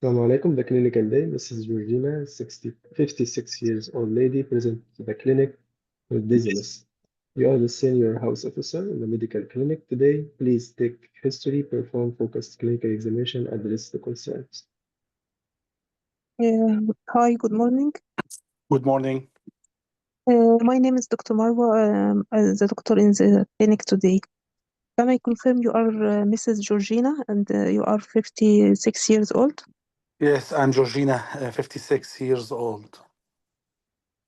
Assalamu alaikum, the clinical day. Mrs. Georgina, 56 years old lady, present to the clinic with dizziness. You are the senior house officer in the medical clinic today. Please take history, perform focused clinical examination, address the concerns. Hi, good morning. Good morning. My name is Dr. Marwa. I'm the doctor in the clinic today. Can I confirm you are Mrs. Georgina and you are 56 years old? Yes, I'm Georgina, 56 years old.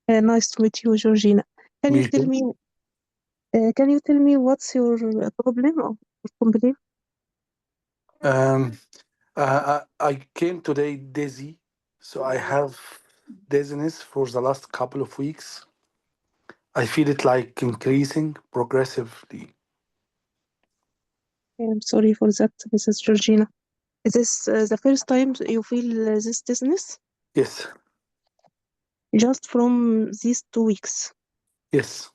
Nice to meet you, Georgina. Can you Me tell too. me? Can you tell me what's your problem or complaint? Um, I came today dizzy, so I have dizziness for the last couple of weeks. I feel it like increasing progressively. I'm sorry for that, Mrs. Georgina. Is this the first time you feel this dizziness? Yes, Just from these 2 weeks. yes,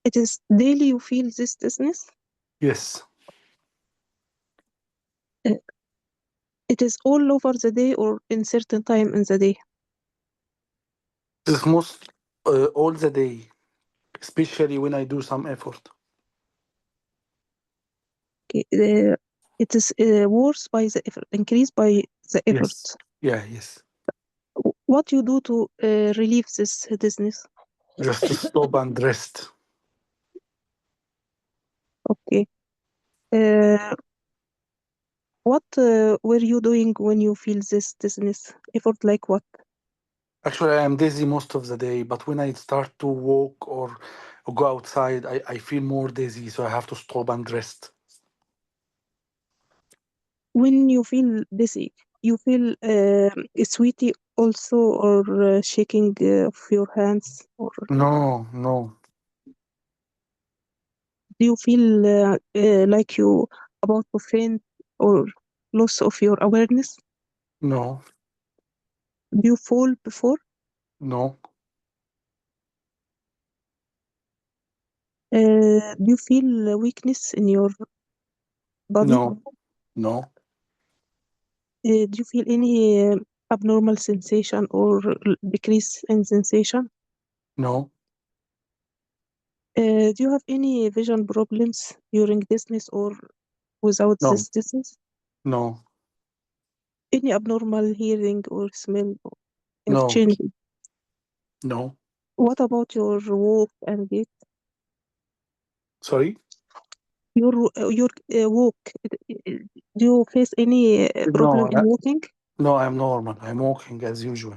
It is daily you feel this dizziness? yes. Uh, It is all over the day or in certain time in the day? This is most all the day, especially when I do some effort. Okay. It is worse by the effort, increased by the effort. Yes. Yeah, yes. What you do to relieve this dizziness? Just to stop and rest. Okay. What were you doing when you feel this dizziness? Effort like what? Actually, I am dizzy most of the day, but when I start to walk or go outside, I feel more dizzy, so I have to stop and rest. When you feel dizzy, you feel sweaty also, or shaking of your hands, or No, no, do you feel like you about to faint or loss of your awareness? no, Do you fall before? no, Do you feel weakness in your body? no, no, Do you feel any abnormal sensation or decrease in sensation? no, Do you have any vision problems during dizziness or without no, this dizziness? no, Any abnormal hearing or smell or no, change? no. What about your walk and gait? Sorry? Your walk? Do you face any No, problem in walking? no, I'm normal. I'm walking as usual.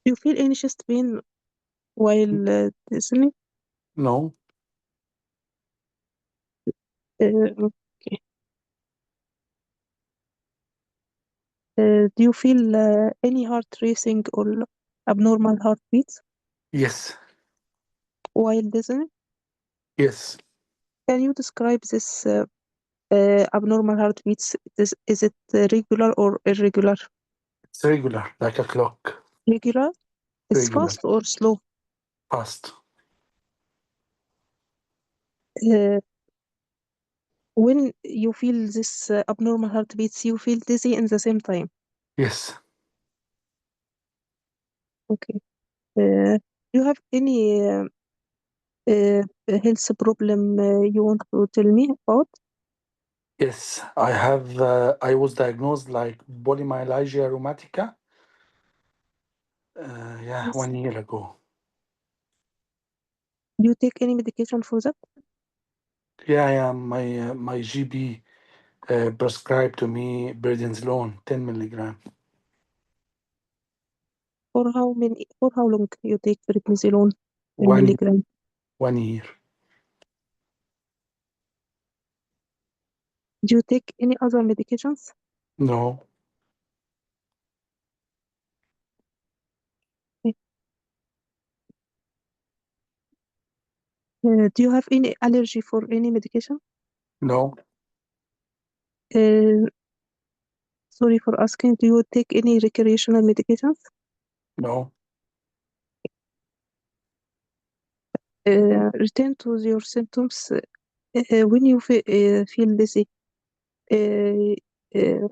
Do you feel any chest pain while listening? No, Okay. Do you feel any heart racing or abnormal heartbeats yes, while listening? yes. Can you describe this abnormal heartbeats? Is it regular or irregular? It's regular, like a clock. Regular? It's Regular, fast or slow? fast. Uh, when you feel this abnormal heartbeats, you feel dizzy in the same time. Yes, Okay. Do you have any health problem you want to tell me about? yes. I have. I was diagnosed like polymyalgia rheumatica. Yeah, Yes. 1 year ago. Do you take any medication for that? Yeah, yeah. My GP prescribed to me prednisolone 10 milligram. For how long you take prednisolone 10 One milligram? 1 year. Do you take any other medications? No, Do you have any allergy for any medication? no, Uh, sorry for asking, do you take any recreational medications? no, Return to your symptoms when you feel dizzy. Uh, uh,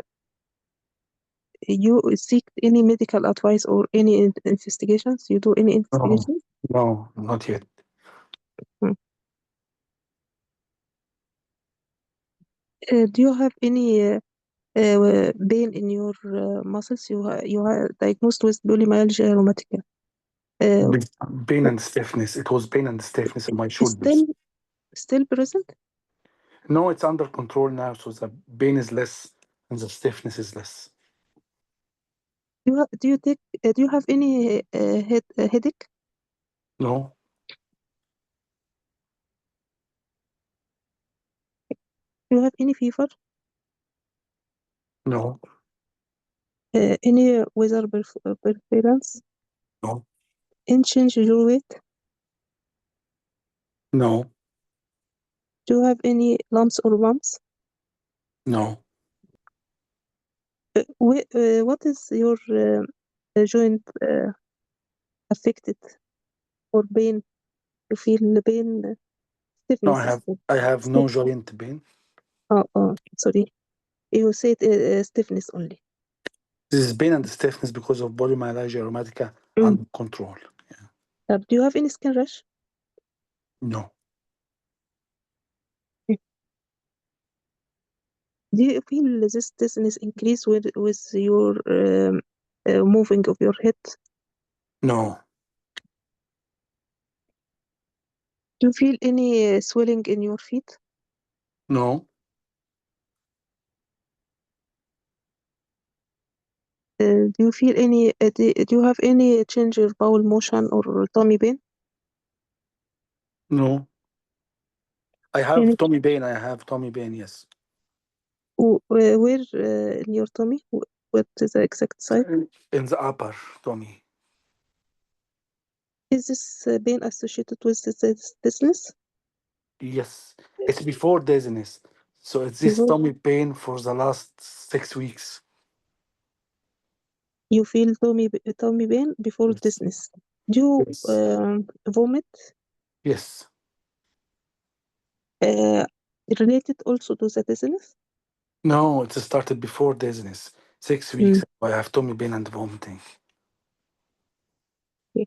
you seek any medical advice or any investigations? You do any No, investigations? no, not yet. Hmm. Do you have any pain in your muscles? You are diagnosed with polymyalgia rheumatica. Pain and stiffness. It was pain and stiffness in my Is shoulders. still present? No, it's under control now, so the pain is less and the stiffness is less. Do you have any headache? No, Do you have any fever? no, Any weather preference? no, Any change in your weight? no, Do you have any lumps or bumps? no. What is your joint affected or pain? You feel the pain, No, stiffness? I have no joint pain. Sorry. You said stiffness only. This is pain and stiffness because of polymyalgia rheumatica under control. Do you have any skin rash? No, Do you feel this dizziness increase with your moving of your head? no, Do you feel any swelling in your feet? no, Do you feel any? Do you have any change in bowel motion or tummy pain? no. I Any, have tummy pain. I have tummy pain, yes. where in your tummy? What is the exact site? In the upper tummy. Is this pain associated with this dizziness? Yes. It's before dizziness. So it's this Before tummy pain for the last 6 weeks. you feel tummy pain before Yes. dizziness. Do you Yes. vomit? Yes. Uh, Related also to the dizziness? No, it started before dizziness. 6 weeks. Mm. I have tummy pain and vomiting. Okay.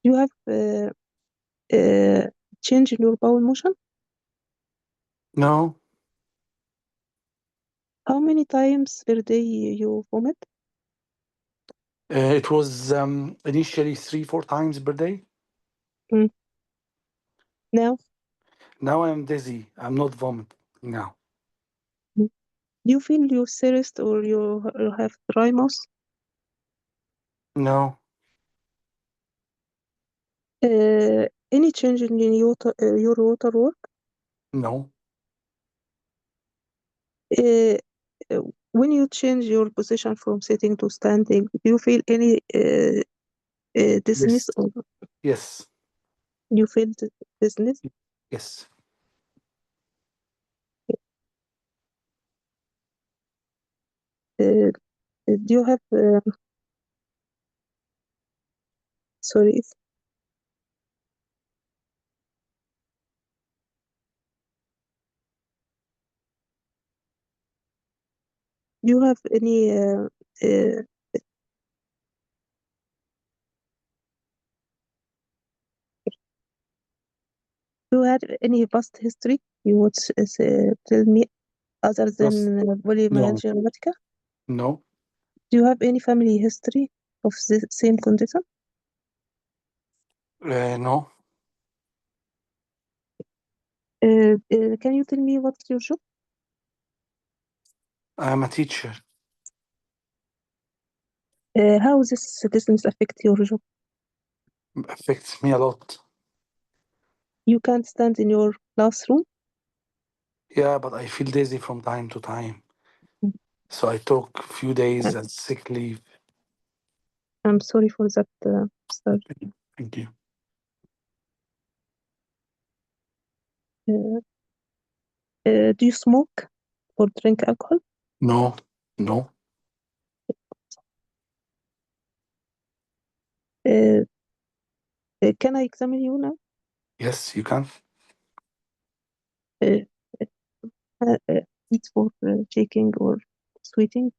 Do you have uh, change in your bowel motion? No, How many times per day you vomit? it was initially 3, 4 times per day. Mm. Now, Now I'm dizzy. I'm not vomiting now. do you feel you're thirst or you have dry mouth? No, Any change in your water work? no. Uh, uh, when you change your position from sitting to standing, do you feel any dizziness Yes. or Yes. you feel dizziness? Yes. Uh, do you have, sorry, do you have any, do you have any past history you would tell me other than Yes. No. polymyalgia rheumatica? No. Do you have any family history of the same condition? No. Can you tell me what's your job? I'm a teacher. How this distance affect your job? Affects me a lot. You can't stand in your classroom. Yeah, but I feel dizzy from time to time. So I took a few days Uh, as sick leave. I'm sorry for that, sir. Thank you. Uh, do you smoke or drink alcohol? No. No. Uh, can I examine you now? Yes, you can. Uh, uh, Eat for shaking or sweeting?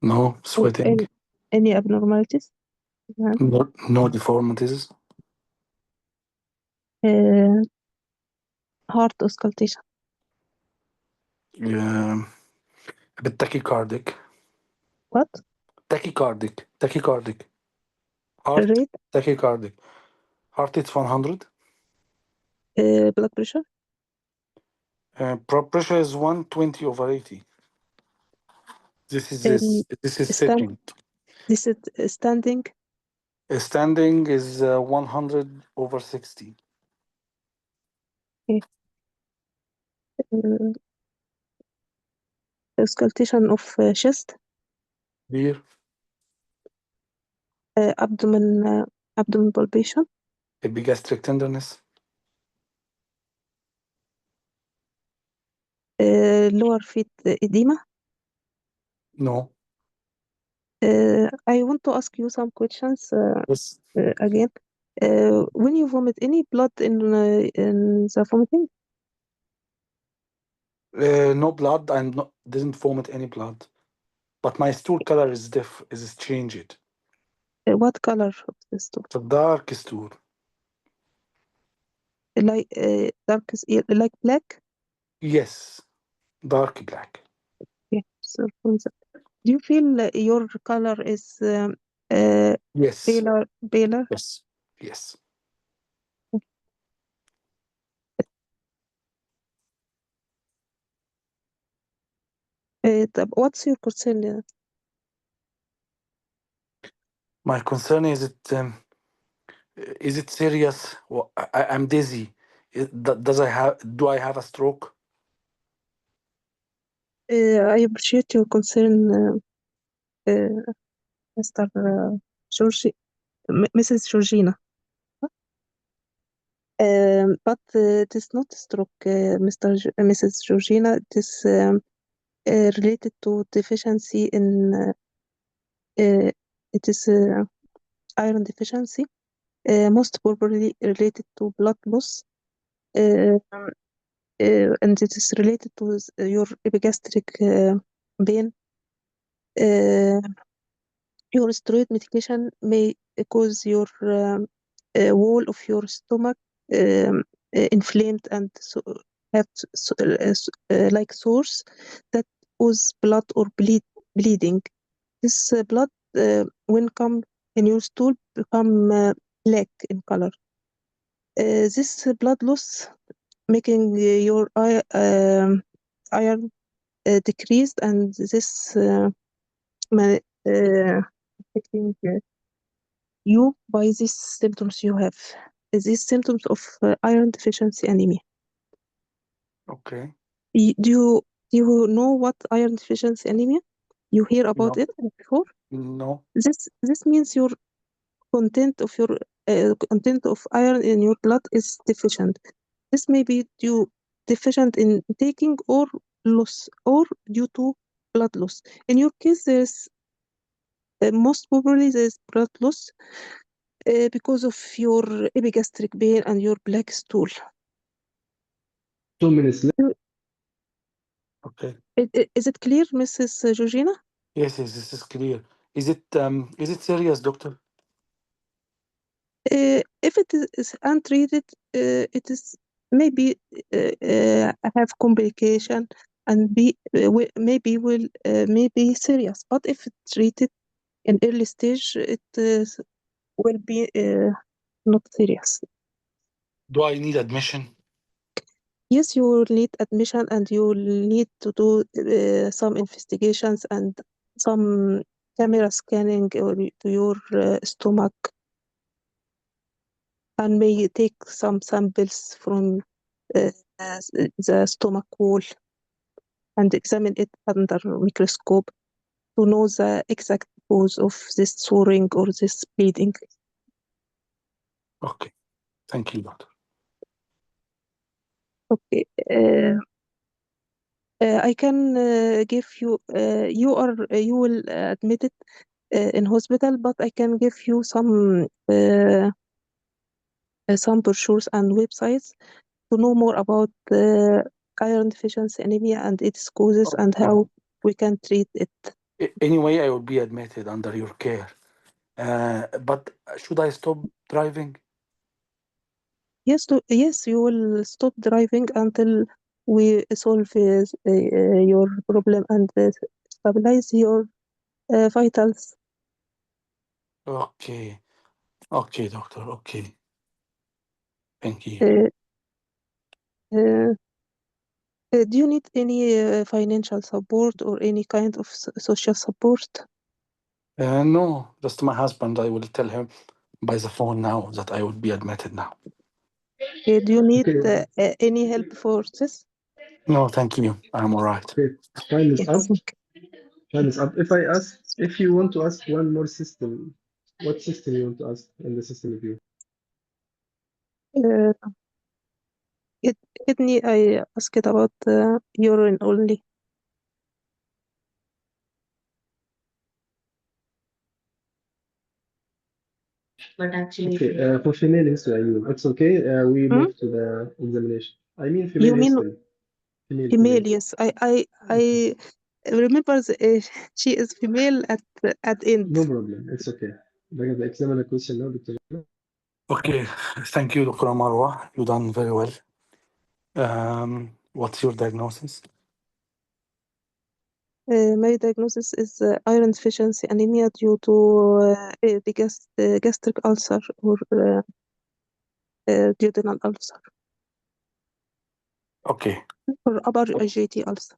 No sweating. Any abnormalities? No deformities. Heart auscultation. A bit tachycardic. What? Tachycardic. Heart Rate? tachycardic. Heart rate's 100. Blood pressure? Blood pressure is 120/80. This is Um, stand, sitting. this is standing. Standing is 100/60. Okay. Auscultation of chest. Here, Abdomen palpation. epigastric tenderness. Lower feet edema. No. I want to ask you some questions Yes. again. When you vomit, any blood in the vomiting? No blood. I didn't vomit any blood, but my stool color is changed. What color of the stool? It's a dark stool. Like dark, like black? Yes, dark black. Okay. So do you feel your color is uh, Yes. paler? Yes. What's your concern? My concern is it serious? I'm dizzy. Do I have a stroke? I appreciate your concern, Mr. Georgi, Mrs. Georgina. But it is not stroke, Mrs. Georgina. It is related to deficiency in it is iron deficiency, most probably related to blood loss, and it is related to your epigastric pain. Your steroid medication may cause your wall of your stomach inflamed and so have like sores that cause blood or bleeding. This blood, when come in your stool, become black in color. This blood loss making your iron decreased, and this affecting you by these symptoms you have. These symptoms of iron deficiency anemia. Okay. Do you know what iron deficiency anemia? You hear about No. it before? No. This means your content of iron in your blood is deficient. This may be due deficient in taking or loss, or due to blood loss. In your case, there's most probably there's blood loss because of your epigastric pain and your black stool. 2 minutes left. Okay. Is it clear, Mrs. Georgina? Yes, this is clear. Is it serious, doctor? If it is untreated, it is maybe have complication and maybe will maybe serious. But if it's treated in early stage, it will be not serious. Do I need admission? Yes, you will need admission, and you will need to do some investigations and some camera scanning to your stomach, and may take some samples from uh, the stomach wall and examine it under microscope to know the exact cause of this soring or this bleeding. Okay. Thank you, doctor. Okay. I can give you. You will admit it in hospital, but I can give you some brochures and websites to know more about iron deficiency anemia and its causes and how we can treat it. Anyway, I will be admitted under your care. But should I stop driving? Yes, you will stop driving until we solve your problem and stabilize your vitals. Okay. Okay, doctor. Okay. Thank you. Uh, uh, do you need any financial support or any kind of social support? No, just my husband. I will tell him by the phone now that I will be admitted now. Do you need Okay, any help for this? No, thank you. I'm all right. okay. Time is up. Yes. Okay. Time is up. If you want to ask one more system, what system you want to ask in the system review? Uh, it, kidney, I asked about urine only. Okay, for female history, I mean, it's okay. We Hmm? move to the examination. I mean, You female mean history. Female. female? Yes, I Okay, I remember she is female at end. no problem. It's okay. The examiner question now, Dr. Okay. Thank you, Dr. Marwa. You done very well. What's your diagnosis? My diagnosis is iron deficiency anemia due to the gastric ulcer or duodenal ulcer Okay. or upper GIT ulcer.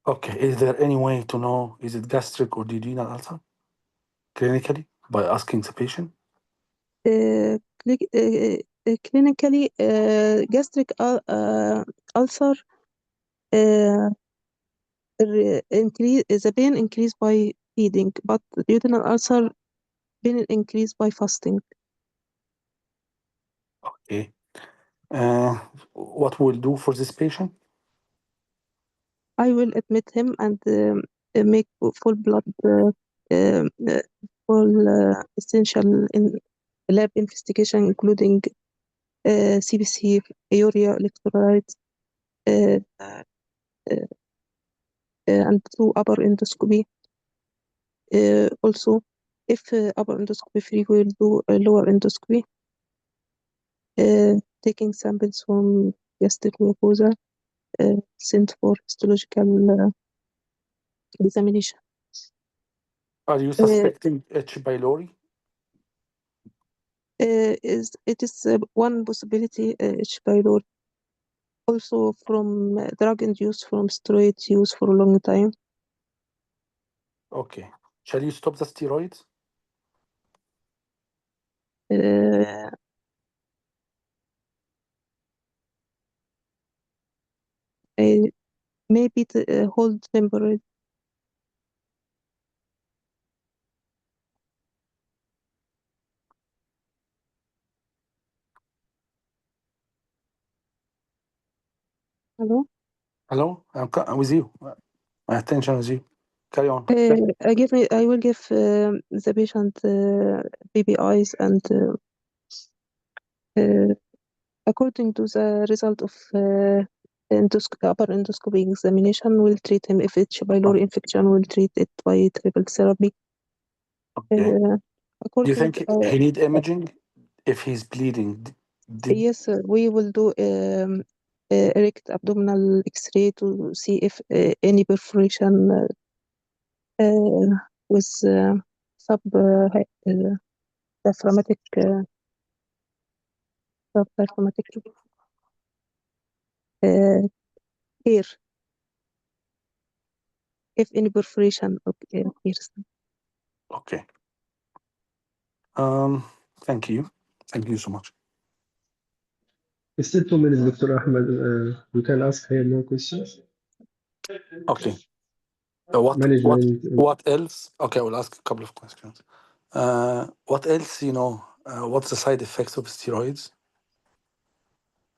Okay. Is there any way to know is it gastric or duodenal ulcer clinically by asking the patient? Clinically, gastric ulcer uh, increase the pain increased by feeding, but duodenal ulcer pain increased by fasting. Okay. What we'll do for this patient? I will admit him and make full blood, full essential in lab investigation, including CBC, urea electrolytes, uh, uh, and through upper endoscopy. Also, if upper endoscopy free, we will do a lower endoscopy, taking samples from gastric mucosa, sent for histological examination. Are you Uh, suspecting H. pylori? it is one possibility, H. pylori, also from drug induced from steroid use for a long time. Okay. Shall you stop the steroids? Uh, I maybe hold temporary. Hello? Hello? I'm with you. My attention is you. Carry on. I will give the patient PPIs and uh, according to the result of upper endoscopy examination, we'll treat him. If it's pylori infection, we'll treat it by triple therapy. Okay. Uh, Do you according, think he need imaging if he's bleeding? Did yes, we will do erect abdominal X-ray to see if any perforation with diaphragmatic subdiaphragmatic uh, air, if any perforation appears. okay. Um. Thank you. Thank you so much. It's still 2 minutes, Dr. Ahmed. You can ask here more questions. Okay. What what Management. what else? Okay, I will ask a couple of questions. What else? What's the side effects of steroids?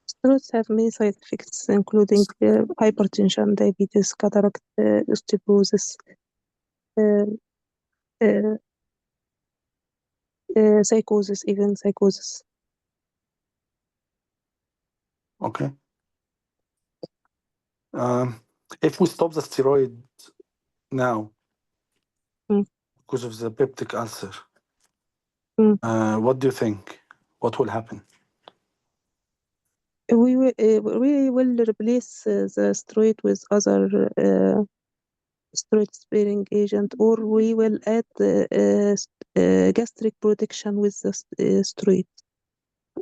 Steroids have many side effects, including hypertension, diabetes, cataract, osteoporosis, uh, uh, psychosis, even psychosis. Okay. Um. If we stop the steroid, now Mm. because of the peptic ulcer. Mm. What do you think? What will happen? We will replace the steroid with other steroid-sparing agent, or we will add gastric protection with the steroid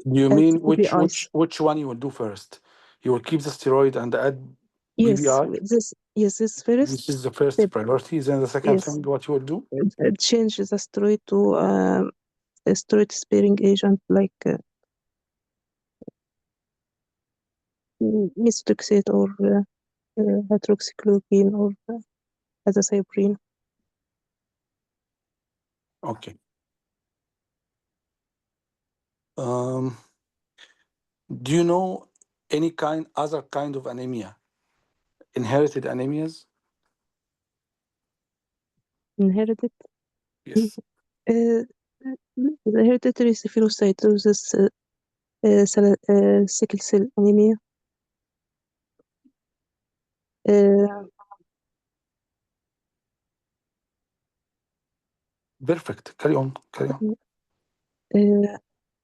You as mean PPIs. which one you will do first? You will keep the steroid and add Yes, BBI. this first This is the first step. priority. Then the second Yes, thing, what you will do? change the steroid to a steroid-sparing agent like methotrexate or hydroxychloroquine or azathioprine. Okay. Um, do you know any other kind of anemia? Inherited anemias? Inherited. Yes. Uh, the hereditary spherocytosis, sickle cell anemia, uh, Perfect. Carry on. Carry on.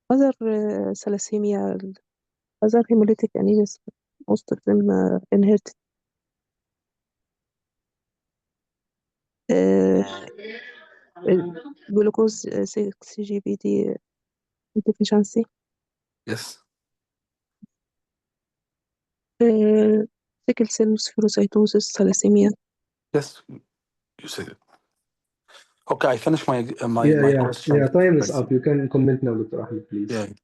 other thalassemia, other hemolytic anemias, most of them inherited. Uh, glucose 6-GPD deficiency, Yes. uh, sickle cell spherocytosis, thalassemia. Yes. You said it. Okay. I finished my Yeah, my yeah, question. yeah. Time is up. You can comment now, Dr. Ahmed, Yeah. please.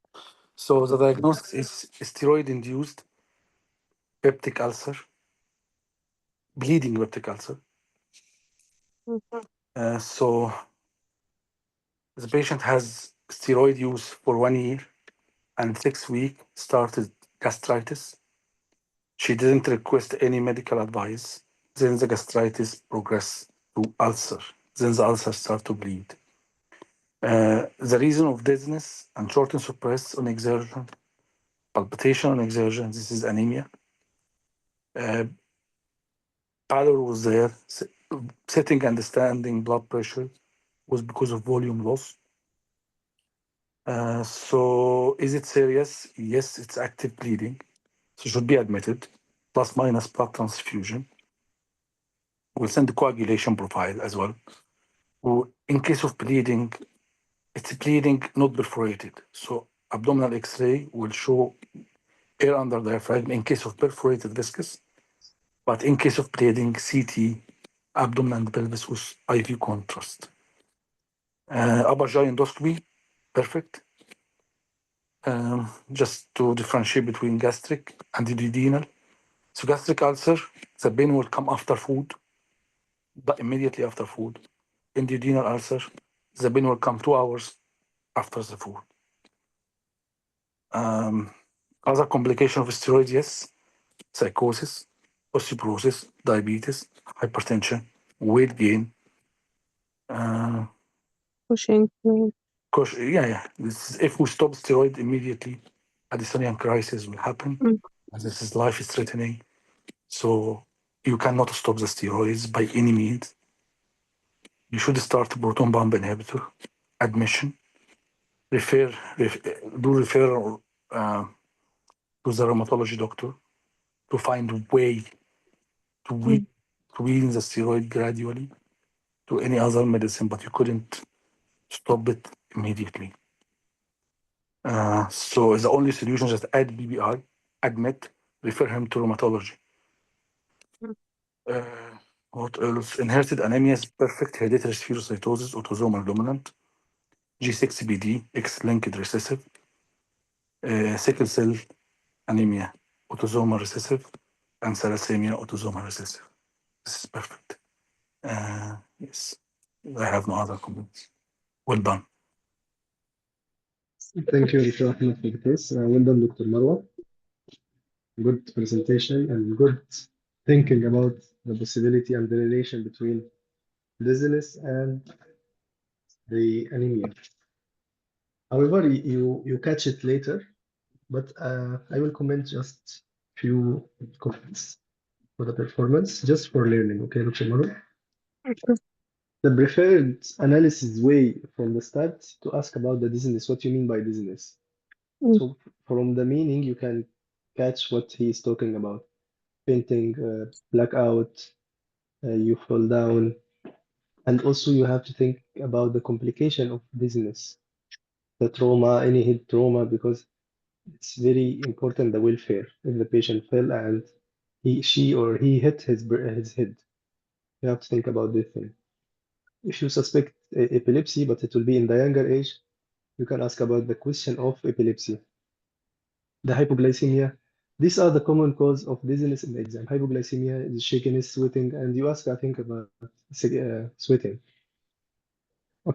So the diagnosis is steroid-induced peptic ulcer, bleeding peptic ulcer. Mm. So the patient has steroid use for 1 year and 6 weeks started gastritis. She didn't request any medical advice. Then the gastritis progressed to ulcer. Then the ulcer start to bleed. The reason of dizziness and shortness of breath on exertion, palpitation on exertion, this is anemia. Uh, Pallor was there. Sitting and standing blood pressure was because of volume loss. So is it serious? Yes, it's active bleeding. So should be admitted, plus minus blood transfusion. We'll send the coagulation profile as well. In case of bleeding, it's bleeding not perforated. So abdominal X-ray will show air under diaphragm in case of perforated viscous. But in case of bleeding, CT, abdomen and pelvis with IV contrast. Upper GI endoscopy, perfect. Just to differentiate between gastric and duodenal. So gastric ulcer, the pain will come after food, but immediately after food. In duodenal ulcer, the pain will come 2 hours after the food. Other complication of steroids, yes, psychosis, osteoporosis, diabetes, hypertension, weight gain. Pushing. Yeah. If we stop steroid immediately, Addisonian crisis will happen. Mm. And this is life threatening. So you cannot stop the steroids by any means. You should start a proton pump inhibitor, admission, do referral to the rheumatology doctor to find a way to Mm. wean the steroid gradually to any other medicine, but you couldn't stop it immediately. So the only solution is just add BBI, admit, refer him to rheumatology. Mm. What else? Inherited anemia is perfect. Hereditary spherocytosis, autosomal dominant. G6PD, X-linked recessive. Sickle cell anemia, autosomal recessive. And thalassemia, autosomal recessive. This is perfect. Yes, I have no other comments. Well done. Thank you, Dr. Ahmed, for this. Well done, Dr. Marwa. Good presentation and good thinking about the possibility and the relation between dizziness and the anemia. However, you catch it later, but I will comment just few comments for the performance, just for learning. Okay, Dr. Marwa? Okay. The preferred analysis way from the start to ask about the dizziness, what you mean by dizziness. Mm, So from the meaning, you can catch what he is talking about. Fainting, blackout, you fall down, and also you have to think about the complication of dizziness, the trauma, any head trauma, because it's very important the welfare. If the patient fell and she or he hit his head, you have to think about this thing. If you suspect epilepsy, but it will be in the younger age, you can ask about the question of epilepsy. The hypoglycemia. These are the common cause of dizziness in the exam. Hypoglycemia is shakiness, sweating, and you ask, I think, about sweating.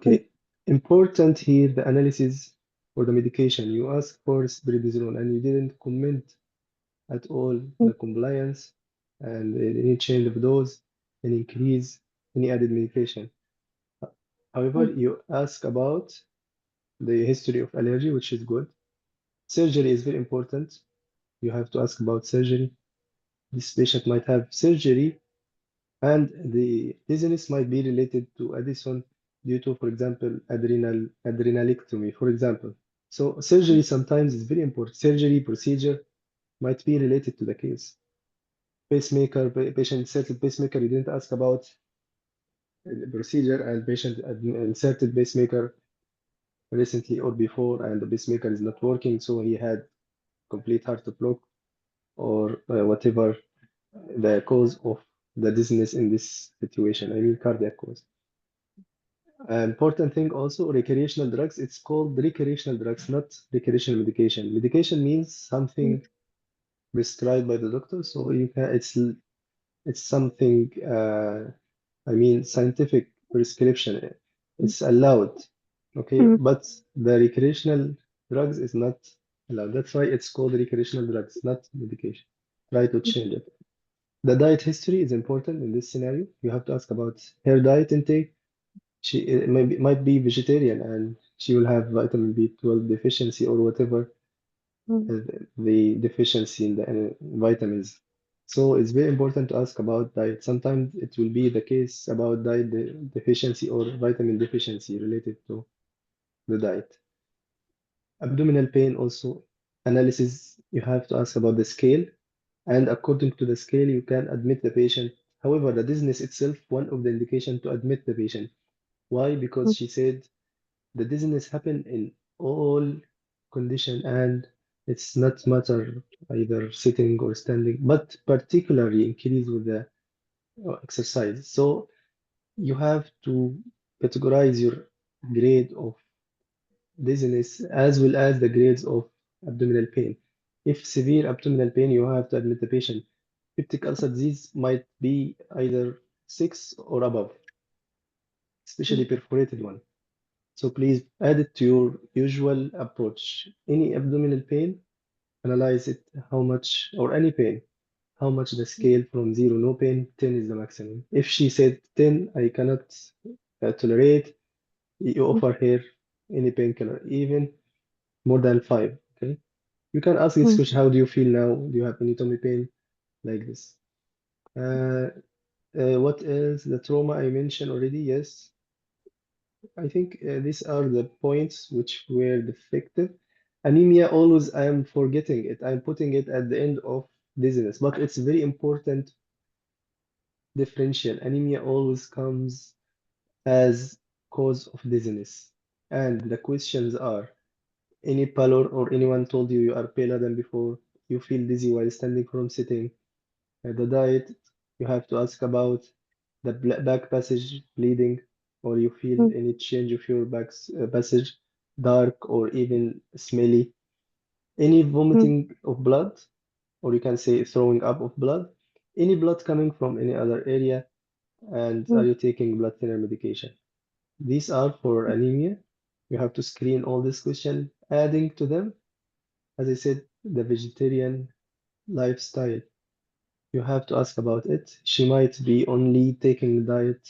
mm, Okay, important here the analysis for the medication. You ask for prednisolone and you didn't comment at all mm, the compliance and any change of dose, any increase, any added medication. However, mm, you ask about the history of allergy, which is good. Surgery is very important. You have to ask about surgery. This patient might have surgery, and the dizziness might be related to Addison due to, for example, adrenalectomy, for example. So surgery sometimes is very important. Surgery procedure might be related to the case. Pacemaker, patient inserted pacemaker, you didn't ask about the procedure, and patient inserted pacemaker recently or before, and the pacemaker is not working, so he had complete heart block or whatever the cause of the dizziness in this situation. I mean, cardiac cause. Important thing also, recreational drugs. It's called recreational drugs, not recreational medication. Medication means mm, something prescribed by the doctor, so you can. It's something. I mean, scientific prescription. It's allowed. Okay, mm, but the recreational drugs is not allowed. That's why it's called recreational drugs, not medication. Try to change it. The diet history is important in this scenario. You have to ask about her diet intake. She might be vegetarian and she will have vitamin B12 deficiency or whatever mm, the deficiency in the vitamins. So it's very important to ask about diet. Sometimes it will be the case about diet deficiency or vitamin deficiency related to the diet. Abdominal pain also analysis, you have to ask about the scale, and according to the scale, you can admit the patient. However, the dizziness itself, one of the indication to admit the patient. Why? Because mm, she said the dizziness happen in all condition and it's not matter either sitting or standing, but particularly increase with the exercise. So you have to categorize your grade of dizziness as well as the grades of abdominal pain. If severe abdominal pain, you have to admit the patient. Peptic ulcer disease might be either 6 or above, especially mm, perforated one. So please add it to your usual approach. Any abdominal pain, analyze it how much, or any pain, how much the scale from 0, no pain, 10 is the maximum. If she said 10, I cannot tolerate, you mm, offer her any painkiller, even more than 5. Okay. You can ask this mm, question, how do you feel now? Do you have any tummy pain? Like this. Uh, what else? The trauma I mentioned already, yes. I think these are the points which were defective. Anemia, always I am forgetting it. I'm putting it at the end of dizziness, but it's very important differential. Anemia always comes as cause of dizziness. And the questions are, any pallor or anyone told you you are paler than before, you feel dizzy while standing from sitting. The diet, you have to ask about the back passage bleeding, or you feel mm, any change of your back passage, dark or even smelly. Any mm, vomiting of blood, or you can say throwing up of blood. Any blood coming from any other area, and are mm, you taking blood thinner medication? These are for anemia. You have to screen all these questions. Adding to them, as I said, the vegetarian lifestyle. You have to ask about it. She might be only taking diet,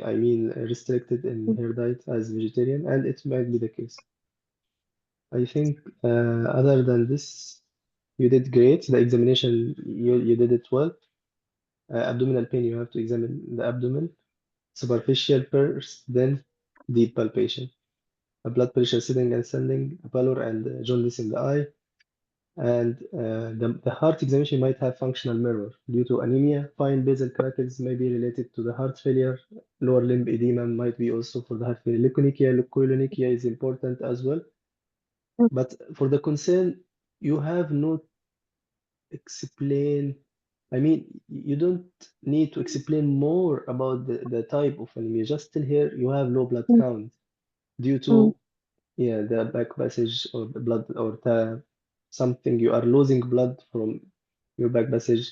I mean, restricted in mm, her diet as vegetarian, and it might be the case. I think other than this, you did great. The examination, you did it well. Abdominal pain, you have to examine the abdomen. Superficial first, then deep palpation. A blood pressure sitting and ascending, a pallor and jaundice in the eye, and the heart examination might have functional mirror due to anemia. Fine basal crackles may be related to the heart failure. Lower limb edema might be also for the heart failure. Leukonychia is important as well. But for the concern, you have not explain. I mean, you don't need to explain more about the type of anemia. Just tell here you have low blood mm, count due mm, to, yeah, the back passage or the blood or something, you are losing blood from your back passage.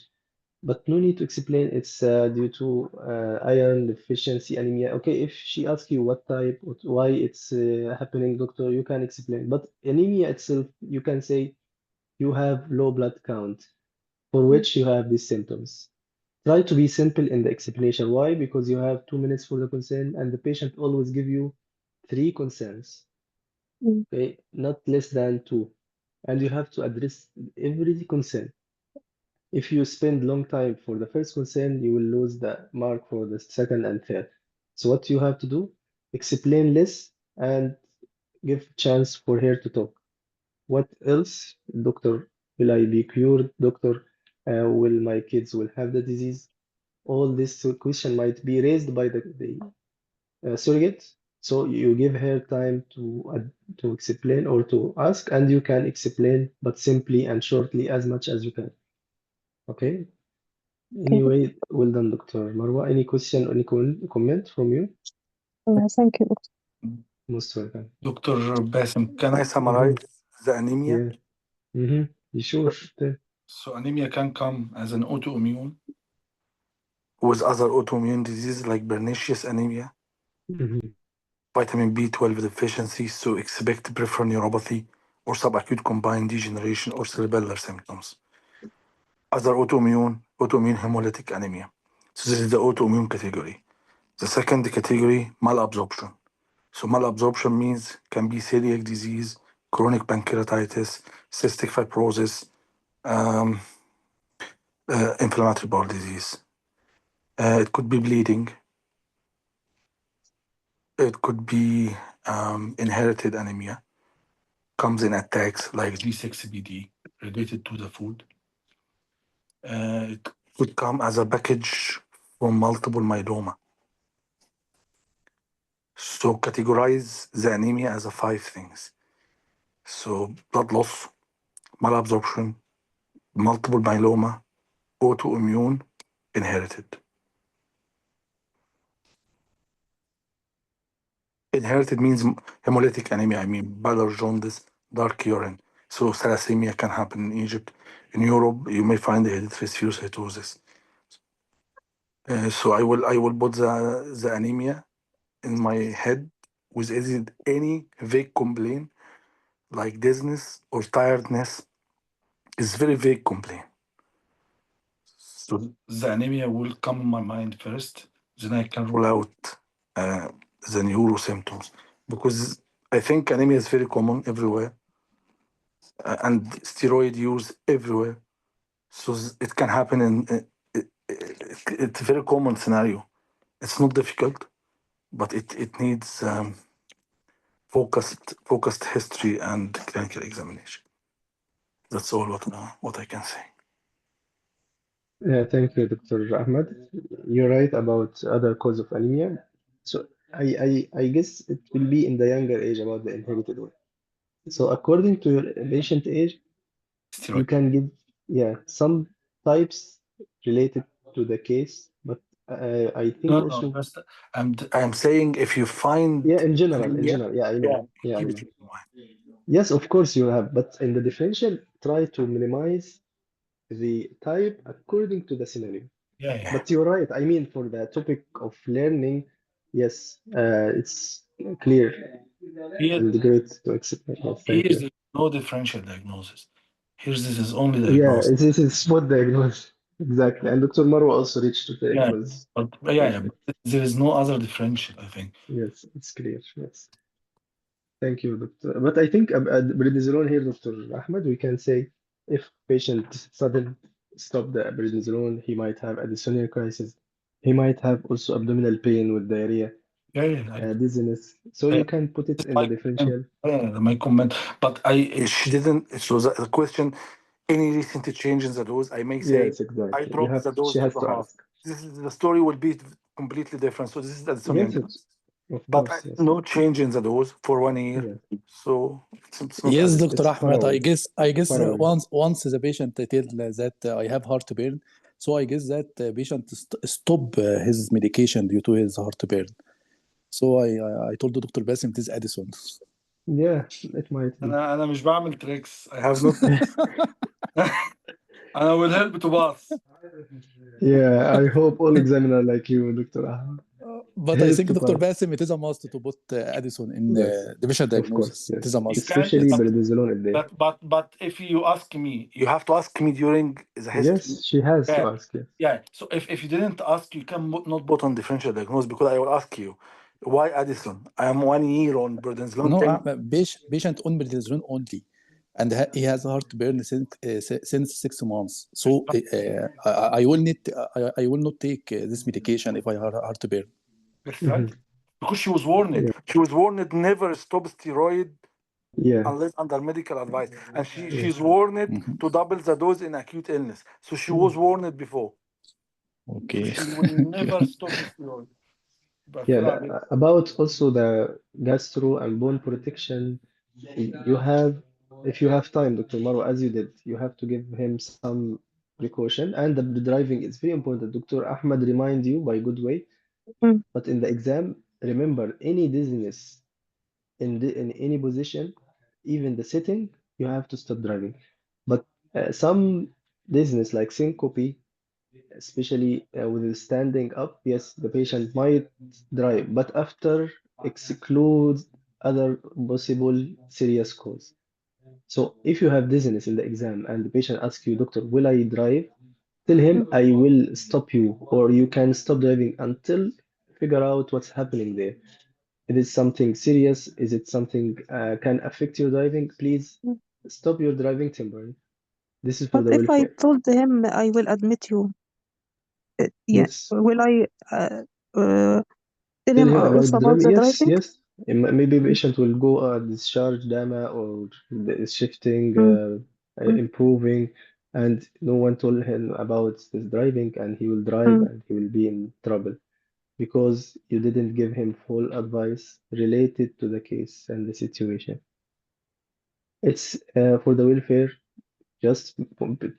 But no need to explain it's due to iron deficiency anemia. Okay, if she asks you what type, why it's happening, doctor, you can explain. But anemia itself, you can say you have low blood count for mm, which you have these symptoms. Try to be simple in the explanation. Why? Because you have 2 minutes for the concern, and the patient always give you three concerns, mm, okay, not less than two, and you have to address every concern. If you spend long time for the first concern, you will lose the mark for the second and third. So what you have to do, explain less and give chance for her to talk. What else, doctor? Will I be cured, doctor? Will my kids will have the disease? All this question might be raised by the surrogate. So you give her time to explain or to ask, and you can explain, but simply and shortly as much as you can. Okay. okay. Anyway, well done, Dr. Marwa. Any question, any comment from you? Thank you, doctor. Most welcome. Dr. Basim, can I Mm-hmm. summarize the anemia? Yeah. Mm-hmm. You sure? So anemia can come as an autoimmune with other autoimmune diseases like pernicious anemia, Mm-hmm. vitamin B12 deficiency, so expect peripheral neuropathy or subacute combined degeneration or cerebellar symptoms. Other autoimmune hemolytic anemia. So this is the autoimmune category. The second category, malabsorption. So malabsorption means can be celiac disease, chronic pancreatitis, cystic fibrosis, um, inflammatory bowel disease. It could be bleeding. It could be inherited anemia. Comes in attacks like G6PD related to the food. It could come as a package from multiple myeloma. So categorize the anemia as a five things. So blood loss, malabsorption, multiple myeloma, autoimmune, inherited. Inherited means hemolytic anemia. I mean, bile jaundice, dark urine. So thalassemia can happen in Egypt. In Europe, you may find hereditary spherocytosis. So I will put the anemia in my head with any vague complaint like dizziness or tiredness. Is very vague complaint. So the anemia will come in my mind first, then I can rule out uh, the neuro symptoms because I think anemia is very common everywhere and steroid use everywhere. So it can happen it's a very common scenario. It's not difficult, but it needs focused history and clinical examination. That's all what I can say. Yeah, thank you, Dr. Ahmed. You're right about other cause of anemia. So I guess it will be in the younger age about the inherited one. So according to your patient age, you Steroid. can give, yeah, some types related to the case, but I think No, also, just I'm saying if you find yeah, in anemia, general, yeah, I yeah, know, yeah, I keep it know. in mind. Yes, of course you have, but in the differential, try to minimize the type according to the scenario. Yeah, yeah. But you're right. I mean, for the topic of learning, yes, it's clear Here, and great to explain. Yes, thank here you. there's no differential diagnosis. Here this is only Yeah, diagnosis. this is spot diagnosis. Exactly. And Dr. Marwa also reached to Yeah, diagnose. but yeah, yeah, but there is no other differential, I think. Yes, it's clear. Yes. Thank you, Doctor. But I think prednisolone here, Dr. Ahmed, we can say if patient sudden stop the prednisolone. He might have a dystonia crisis. He might have also abdominal pain with diarrhea, Yeah, yeah, dizziness. So I, you can put it it's in the my comment. differential. My comment. But she didn't. So the question: any recent change in the dose? I may say Yes, I exactly. dropped the She dose to has the to half. ask. This is the story will be completely different. So this is the Yes, Addisonian it's, class. of But course, yes. no change in the dose for 1 year. Yes, So it's not Yes, Addison. Dr. it's far Ahmed. I away, guess far away. once the patient tell that I have heartburn, so I guess that patient stop his medication due to his heartburn. So I told Dr. Basim it is Addison. Yeah, it might be. أنا مش بعمل tricks. I have not tricks. أنا will help to pass. Yeah, I hope all examiner like you, Dr. Ahmed. But I Help think to Dr. pass. Basim it is a must to put Addison in Yes, the patient of course, diagnosis. It is yes. a You must. can, Especially Yes. prednisolone a day. but if you ask me, you have to ask me during the history. Yes, she has to Yeah, ask, yes. yeah. So if you didn't ask, you can not put on differential diagnosis because I will ask you why Addison. I am 1 year on prednisolone No, 10. patient on prednisolone only, and he has heartburn since 6 months. So I will need I will not take this medication if I have heartburn. Hmm. Exactly. Because she was warned. Yeah, She was warned never stop steroid yeah, unless under medical advice. And yeah. she's warned Mhm. to double the dose in acute illness. So she Mm. was warned before. So Okay. she will never stop the steroid. يبقى Yeah, فيها عليه. about also the gastro and bone protection, you have, if you have time, Dr. Maro, as you did, you have to give him some precaution. And the driving is very important. Dr. Ahmed remind you by good way, Mm, but in the exam, remember any dizziness in any position, even the sitting, you have to stop driving. But some dizziness like syncope, especially with the standing up, yes, the patient might drive, but after exclude other possible serious cause. So if you have dizziness in the exam and the patient asks you, doctor, will I drive? Tell him mm, I will stop you, or you can stop driving until figure out what's happening there. It is something serious? Is it something can affect your driving? Please mm. stop your driving temporarily. This is for But the if I welfare. told him I will admit you, yeah, Yes. will I tell Tell him him about also the about driving. the Yes, driving? yes. Maybe Mm, patient will go discharge DAMA or shifting, mm, mm, improving, and no one told him about this driving, and he will drive mm, and he will be in trouble because you didn't give him full advice related to the case and the situation. It's for the welfare. Just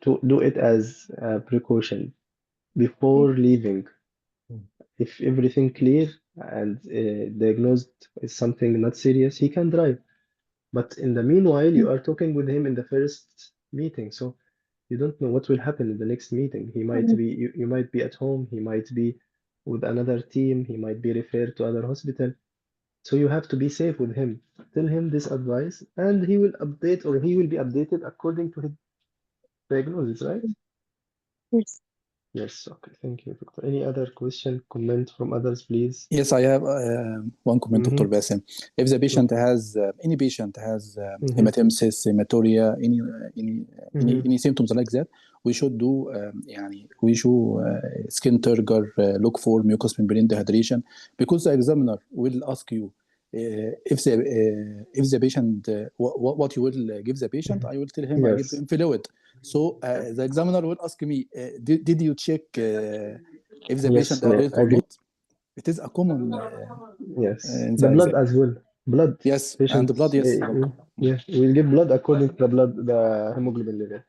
to do it as a precaution mm, before leaving. If everything clear and diagnosed is something not serious, he can drive. But in the meanwhile, mm, you are talking with him in the first meeting, so you don't know what will happen in the next meeting. He might mm, be you might be at home, he might be with another team, he might be referred to other hospital. So you have to be safe with him. Tell him this advice, and he will update or he will be updated according to his diagnosis, right? mm. Yes. Yes, okay, thank you, doctor. Any other question, comment from others, please? Yes, I have one comment, Dr. Mm-hmm. Basim. If the patient Okay. has any patient has Mm-hmm. hematemesis, hematuria, Mm-hmm. any symptoms like that, we should do يعني we should skin turgor, look for mucous membrane dehydration, because the examiner will ask you if the patient what you will give the patient. I will tell him I give Yes, him fluid. So the examiner will ask me, did you check if the patient yes, diarrhea or agree. not? It is a common Yes, in the the blood exam. as well. Blood Yes, and the blood, patients, yes. yeah, we give blood according to the blood, the hemoglobin level.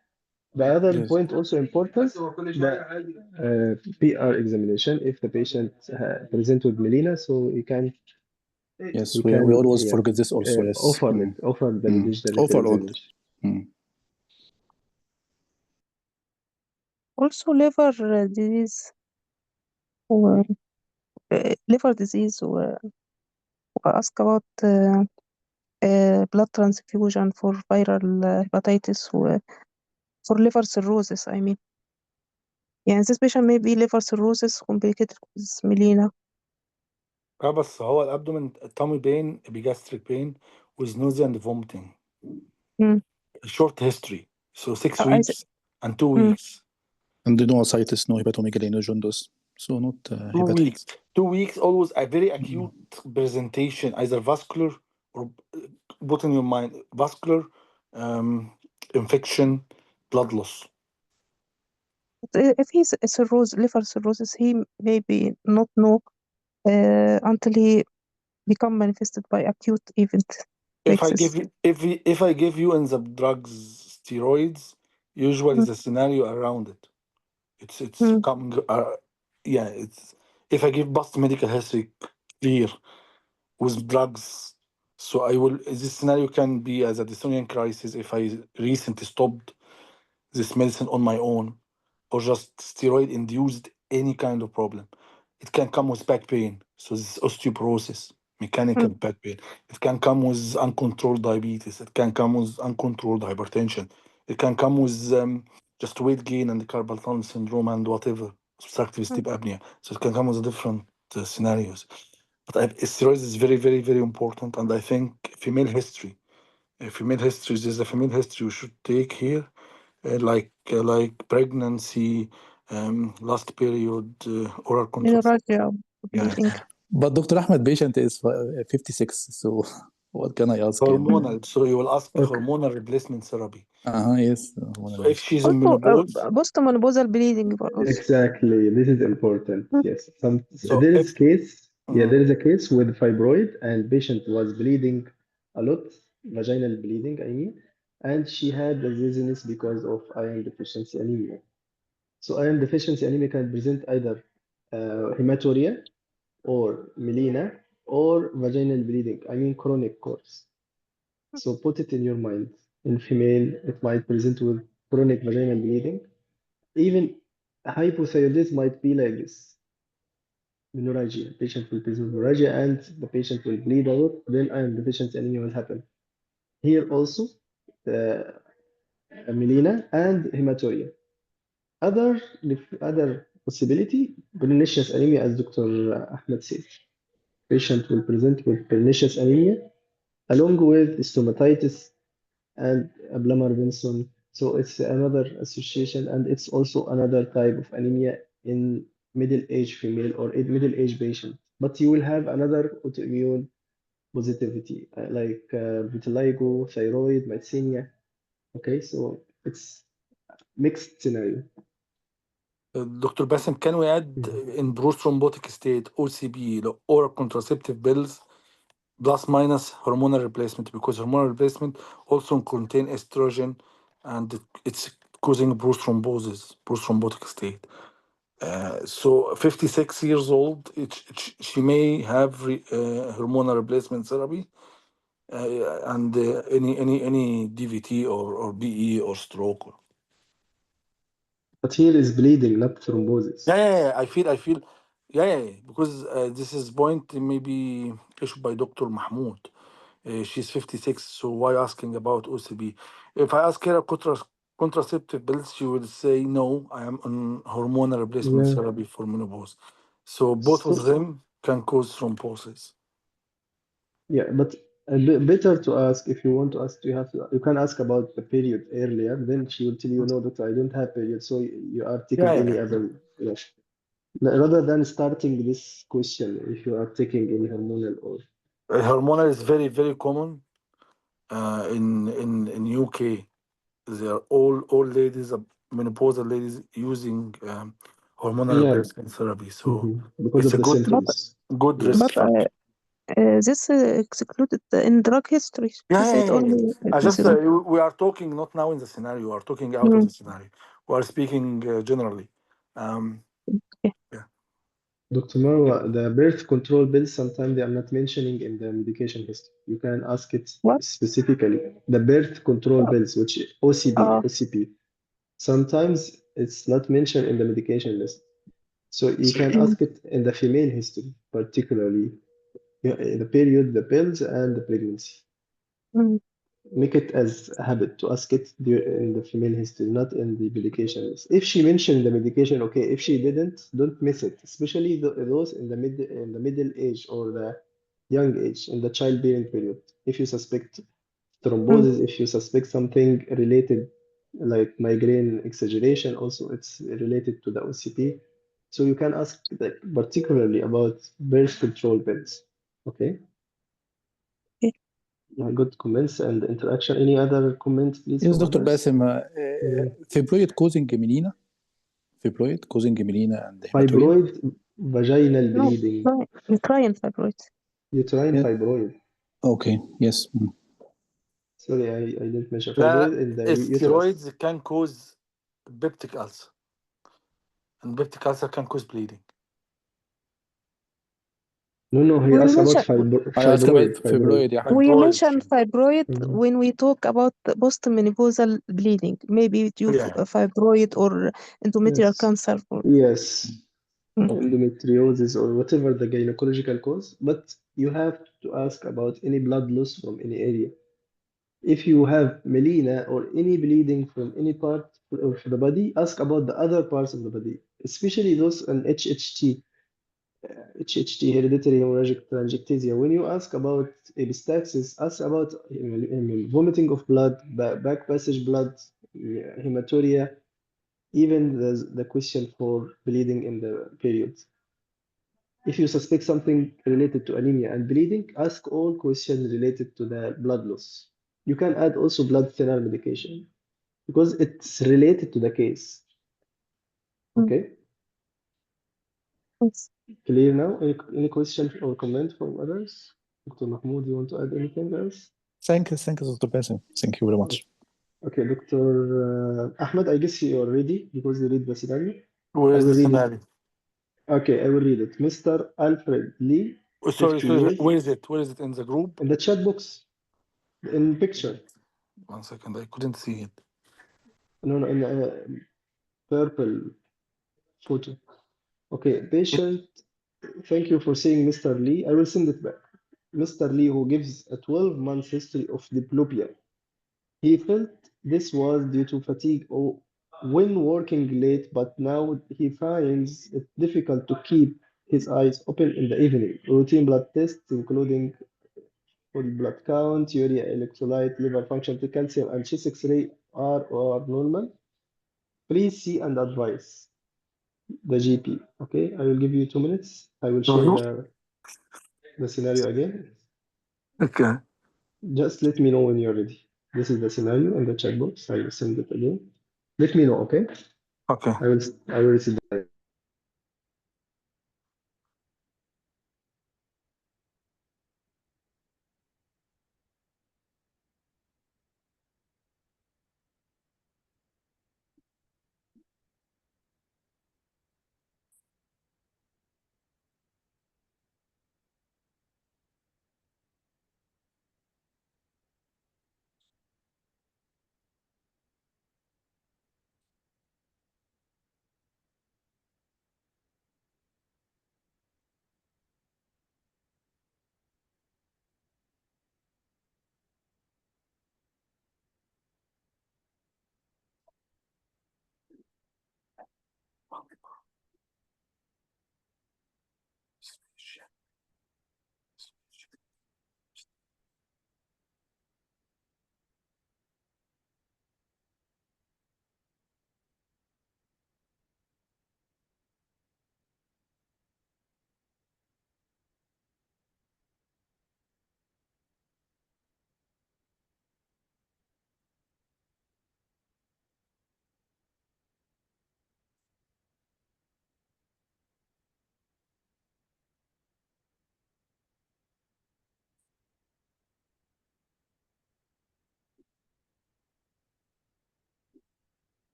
The other Yes, point also important, the PR examination. If the patient present with melena, so yes. you We can always yeah forget this also. Yes. offer the digital repair Overall. examination. Mm. Also liver disease or liver disease or ask about blood transfusion for viral hepatitis for liver cirrhosis I mean. يعني this patient may be liver cirrhosis complicated with melena. اه بس هو الابدومين tummy pain epigastric pain with nausea and vomiting Mm. short history so 6 I, weeks and 2 mm, weeks And no ascites, no hepatomegaly, no jaundice. So not 2 weeks. 2 weeks, always a very acute Mm. presentation, either vascular or put in your mind vascular, infection, blood loss. But if he's a liver cirrhosis, he maybe not know until he become manifested by acute event If like I this. give you if I give you in the drugs steroids, usually Mm. the scenario around it. It's Mm. coming. Yeah, it's if I give past medical history clear with drugs. So I will. This scenario can be as a Dysonian crisis if I recently stopped this medicine on my own, or just steroid induced any kind of problem. It can come with back pain, so this is osteoporosis, mechanical Mm. back pain. It can come with uncontrolled diabetes. It can come with uncontrolled hypertension. It can come with just weight gain and carpal tunnel syndrome and whatever obstructive Mm. sleep apnea. So it can come with different scenarios. But steroids is very, very, very important, and I think female history. Female history is a female history we should take here, like pregnancy, last period, oral contraception. Menorrhagia, Yeah, bleeding. But Dr. Ahmed patient is 56. So what can I ask him? hormonal. So you will ask Okay. hormonal replacement therapy. Yes. So if she's in Also, menopause, post-menopausal bleeding also. Exactly. This is important. Mm. Yes. so There is if case. Yeah, Mhm. there is a case with fibroid and patient was bleeding a lot, vaginal bleeding, I mean, and she had the dizziness because of iron deficiency anemia. So iron deficiency anemia can present either hematuria or melena or vaginal bleeding, I mean chronic course. So put it in your mind. In female, it might present with chronic vaginal bleeding. Even hypothyroidism might be like this. Menorrhagia. Patient will present with menorrhagia and the patient will bleed a lot. Then iron deficiency anemia will happen. Here also, the melena and hematuria. Other possibility, pernicious anemia, as Dr. Ahmed said. Patient will present with pernicious anemia along with stomatitis and Blamar-Vinson. So it's another association, and it's also another type of anemia in middle-aged female or in middle-aged patient. But you will have another autoimmune positivity like vitiligo, thyroid, myasthenia. Okay, so it's mixed scenario. Dr. Bassem, can we add Mhm. in prosthrombotic state OCP, the oral contraceptive pills, plus minus hormonal replacement? Because hormonal replacement also contain estrogen, and it's causing prosthrombotic state. So 56 years old, she may have hormonal replacement therapy, and any DVT or BE or stroke. But here is bleeding, not thrombosis. Yeah. I feel, yeah. Because this is point maybe issued by Dr. Mahmoud. She's 56, so why asking about OCB? If I ask her a contraceptive pills, she will say no. I am on hormonal replacement Yeah. therapy for menopause. So both of So them can cause thrombosis. yeah, but better to ask if you want to ask. You can ask about the period earlier. Then she will tell you, no, doctor, I don't have period. So you are taking Yeah. any other. Yeah. Rather than starting this question, if you are taking any hormonal or Hormonal is very, very common in UK. They are all ladies, menopausal ladies using hormonal yeah, replacement therapy. So because it's of a the But symptoms. good Yes. risk but factor. this excluded in drug history. She said Yeah. only I just Dizziness. we are talking not now in the scenario. We are talking out of Mm. the scenario. We are speaking generally. Um, Okay. yeah. Dr. Marwa, the birth control pills sometimes they are not mentioning in the medication history. You can ask it What? specifically. The birth control pills, which Uh, OCP. Sometimes it's not mentioned in the medication list. So you can mm, ask it in the female history, particularly the period, the pills, and the pregnancy. mm, Make it as a habit to ask it in the female history, not in the medication list. If she mentioned the medication, okay. If she didn't, don't miss it. Especially those in the middle age or the young age in the childbearing period. If you suspect mm, thrombosis, if you suspect something related, like migraine exaggeration. Also, it's related to the OCP. So you can ask like, particularly about birth control pills. Okay. Okay. Good comments and interaction. Any other comments, please, Yes, from Dr. others? Basim, Mm. fibroid causing melena, fibroid causing melena and hematuria. Fibroid, vaginal No, bleeding, uterine fibroids. uterine Yeah. fibroid. Okay, yes. Sorry, I didn't mention لا fibroid in the uterus. steroids can cause peptic ulcer, and peptic ulcer can cause bleeding. No, he We asked about mentioned I asked about fibroid. fibroid, yeah. we Fibroid. mentioned fibroid Mhm. when we talk about the postmenopausal bleeding, maybe due Yeah. to fibroid or endometrial Yes. cancer. Yes. Mm. Okay. Endometriosis or whatever the gynecological cause, but you have to ask about any blood loss from any area. If you have melena or any bleeding from any part of the body, ask about the other parts of the body, especially those on HHT, hereditary hemorrhagic telangiectasia. When you ask about epistaxis, ask about vomiting of blood, back passage blood, hematuria, even the question for bleeding in the period. If you suspect something related to anemia and bleeding, ask all questions related to the blood loss. You can add also blood thinner medication because it's related to the case. Mm. Okay, Yes. clear now? Any question or comment from others? Dr. Mahmoud, you want to add anything else? Thank you, Dr. Basim. Thank you very much. Okay, Dr. Ahmed, I guess you are ready because you read the scenario. Where I is will the read it. scenario? Okay, I will read it. Mr. Alfred Lee, Oh, sorry, 50 years, Where is it? Where is it in the group? in the chat box, in picture. 1 second, I couldn't see it. No, in purple photo. Okay, patient, thank you for saying Mr. Lee. I will send it back. Mr. Lee, who gives a 12-month history of diplopia. He felt this was due to fatigue or when working late, but now he finds it difficult to keep his eyes open in the evening. Routine blood tests, including full blood count, urea electrolyte, liver function, calcium, and chest X-ray are normal. Please see and advise the GP. Okay, I will give you 2 minutes. I will share the scenario again. Okay. Just let me know when you're ready. This is the scenario in the chat box. I will send it again. Let me know, okay? Okay. I will receive the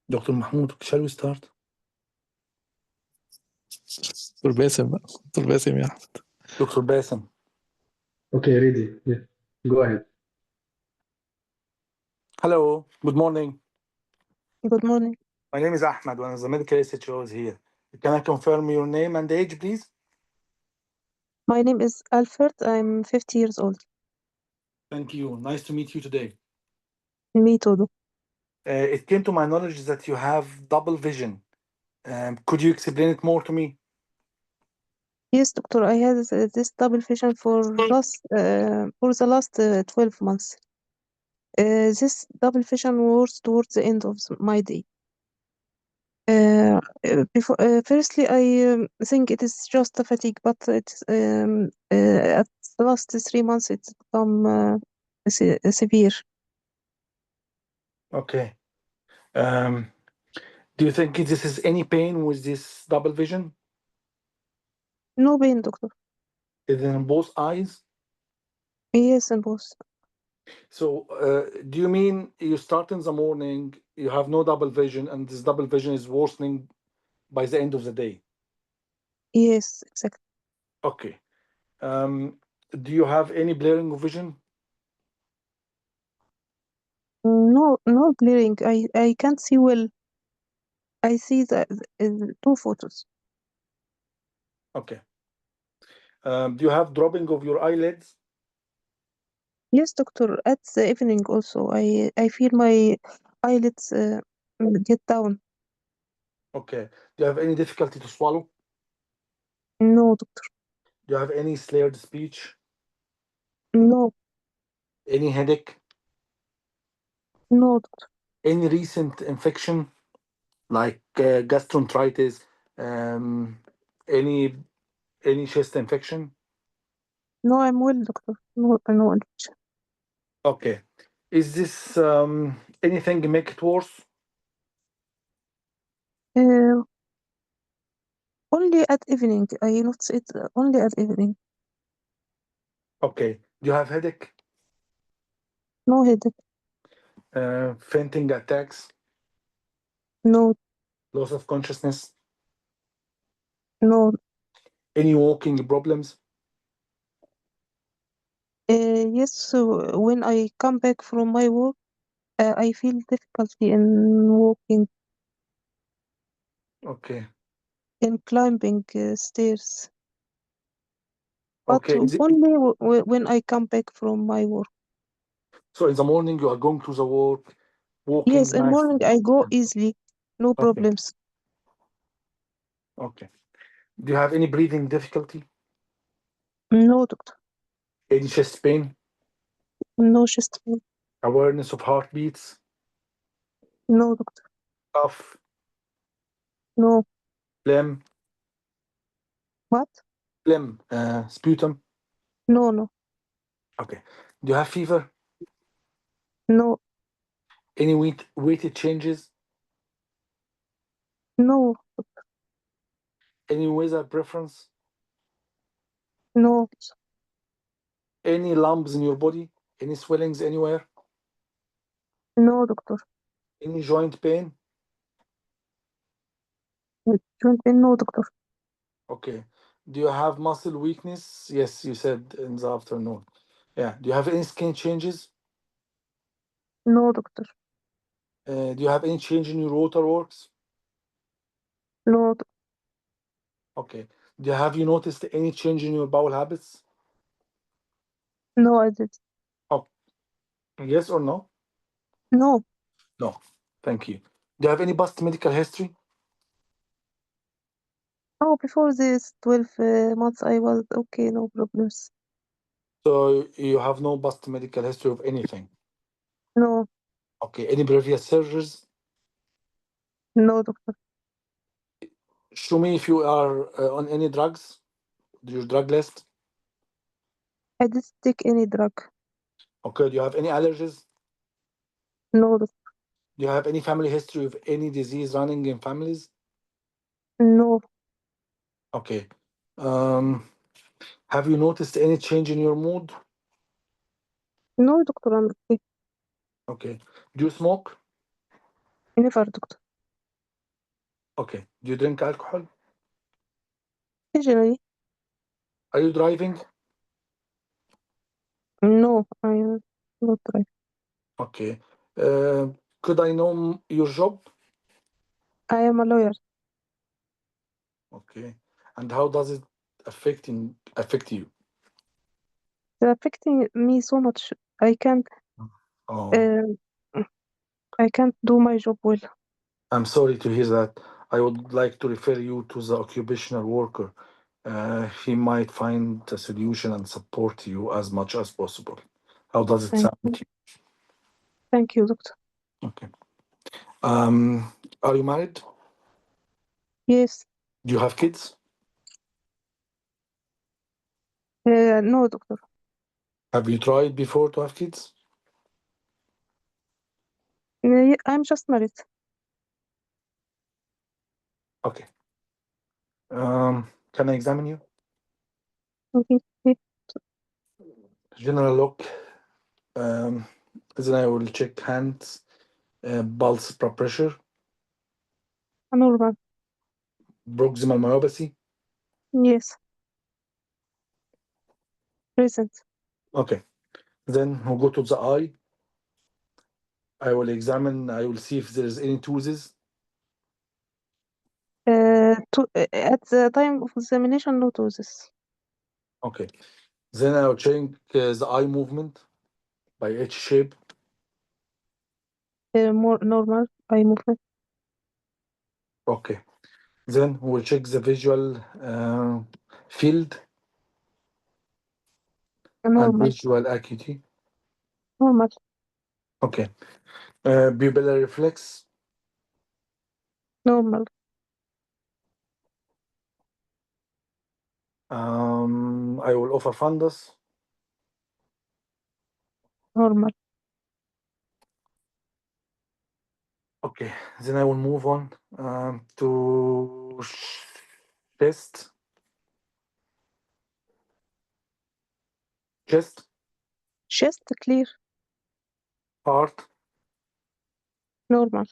Dr. Mahmoud, shall we start? Dr. Basim, Dr. Basim, yeah. Dr. Bassem. Okay, ready. Yeah. Go ahead. Hello. Good morning. Good morning. My name is Ahmed. One of the medical SHOs here. Can I confirm your name and age, please? My name is Alfred. I'm 50 years old. Thank you. Nice to meet you today. Me too. It came to my knowledge that you have double vision. Could you explain it more to me? Yes, doctor, I had this double vision for the last 12 months. This double vision was towards the end of my day. Firstly, I think it is just a fatigue, but it's at the last 3 months it's become severe. Okay. Do you think this is any pain with this double vision? No pain, doctor. Is it in both eyes? Yes, and both. So, do you mean you start in the morning, you have no double vision, and this double vision is worsening by the end of the day? Yes, exactly. Okay. Do you have any blurring of vision? No, no glaring. I can't see well. I see the two photos. Okay. Do you have dropping of your eyelids? Yes, doctor. At the evening also, I feel my eyelids get down. Okay. Do you have any difficulty to swallow? No, doctor. Do you have any slurred speech? No, Any headache? no, doctor. Any recent infection like gastroenteritis? Um, any chest infection? No, I'm well, doctor. No, no. Okay. Is this anything make it worse? Uh, Only at evening. I notice it only at evening. Okay. Do you have headache? No headache. Fainting attacks? No, Loss of consciousness? no. Any walking problems? Yes, so when I come back from my work, I feel difficulty in walking, Okay. in climbing stairs, but Okay. only when I come back from my work. So in the morning you are going to the work, Yes, walking in morning nicely. I go easily, no Okay. problems. Okay. Do you have any breathing difficulty? No, doctor. Any chest pain? No chest pain. Awareness of heartbeats? No, doctor. Cough? No. Phlegm? What? Phlegm? Sputum? No, no, Okay. Do you have fever? no, Any weight changes? no, Any weather preference? no, Any lumps in your body? Any swellings anywhere? no, doctor. Any joint pain? Joint pain, no, doctor. Okay. Do you have muscle weakness? Yes, you said in the afternoon. Yeah. Do you have any skin changes? No, doctor. Do you have any change in your waterworks? No, Okay. Have you noticed any change in your bowel habits? no, I did. Oh, yes or no? No. No. Thank you. Do you have any past medical history? Oh, before this 12 months, I was okay, no problems. So you have no past medical history of anything. No, Okay. Any previous surgeries? no, doctor. Show me if you are on any drugs, your drug list. I didn't take any drug. Okay. Do you have any allergies? No, Do you have any family history of any disease running in families? no, Okay. Um, have you noticed any change in your mood? no, doctor. I'm okay. Okay. Do you smoke? Never, doctor. Okay. Do you drink alcohol? Occasionally, Are you driving? no, I am not right. Okay. Uh, could I know your job? I am a lawyer. Okay. And how does it affect you? It's affecting me so much. I can't, Oh, uh, I can't do my job well. I'm sorry to hear that. I would like to refer you to the occupational worker. he might find a solution and support you as much as possible. How does it Thank sound you. to Thank you, doctor. you? Okay. Are you married? Yes. Do you have kids? No, doctor. Have you tried before to have kids? I'm just married. Okay. Can I examine you? Okay. General look. Then I will check hands, pulse, blood pressure, Normal. proximal myopathy. Yes. Present. Okay. Then we'll go to the eye. I will examine. I will see if there is any toothes. At the time of examination, no doses. Okay. Then I will check the eye movement by H shape. More normal eye movement. Okay. Then we'll check the visual field and Normal. visual acuity. Normal. Okay. Pupillary reflex. Normal. I will offer fundus. Normal. Okay. Then I will move on to chest. Chest, Chest clear. heart, Normal.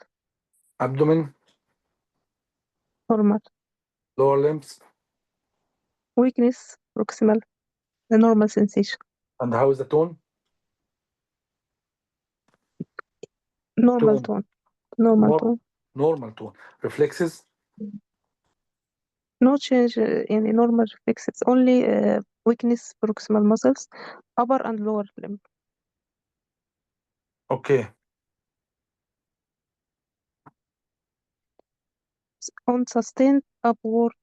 abdomen, Normal. lower limbs, Weakness. Proximal. The normal sensation. and how is the tone? Normal Tone, tone. Normal nor- tone. normal tone. Reflexes, No change in the normal reflexes. Only weakness proximal muscles, upper and lower limb. okay. On sustained upward.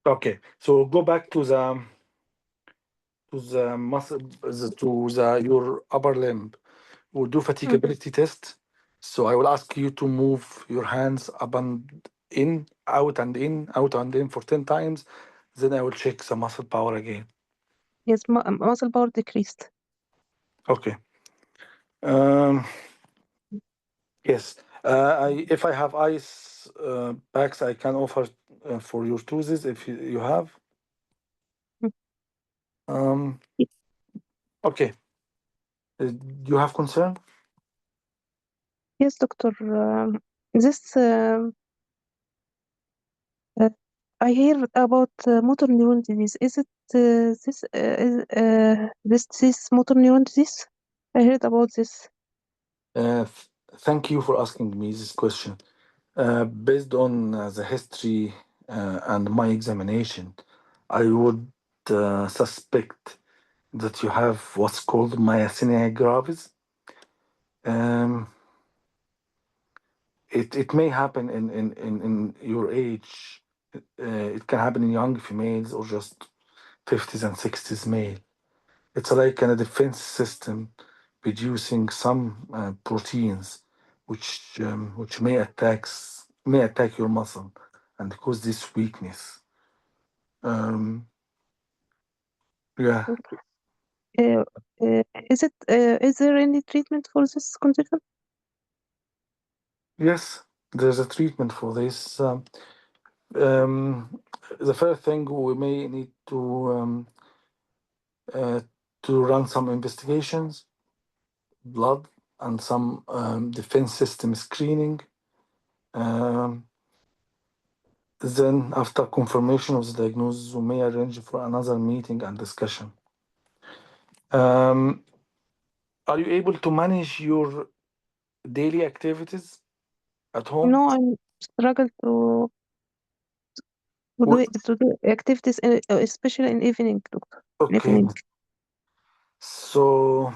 Okay, so go back to the muscle, to the your upper limb. We'll do fatigability test. So I will ask you to move your hands up and in, out and in, out and in for 10 times. Then I will check the muscle power again. Yes, muscle power decreased. Okay. Yes. If I have ice packs, I can offer for your toothes if you have. Mm. Um, okay. Do you have concern? Yes, doctor. This I hear about motor neuron disease. Is it this motor neuron disease? I heard about this. Thank you for asking me this question. Based on the history and my examination, I would suspect that you have what's called myasthenia gravis. Um, it may happen in your age. It can happen in young females or just 50s and 60s male. It's like a defense system producing some proteins which may attack your muscle and cause this weakness. Yeah, Uh, is there any treatment for this condition? yes, there's a treatment for this. Um, the first thing we may need uh, to run some investigations, blood, and some defense system screening. Um, Then, after confirmation of the diagnosis, we may arrange for another meeting and discussion. Um, are you able to manage your daily activities at home? No, I struggle Well, to do activities, especially in evening, doctor. In okay, evening. so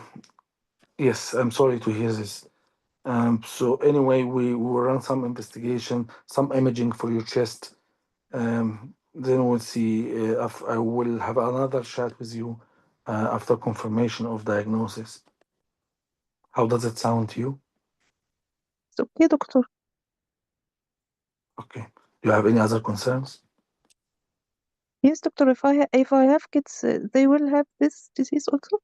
yes, I'm sorry to hear this. So anyway, we will run some investigation, some imaging for your chest. then we'll see if I will have another chat with you after confirmation of diagnosis. How does it sound to you? It's okay, doctor. Okay. Do you have any other concerns? Yes, doctor. If I have kids, they will have this disease also.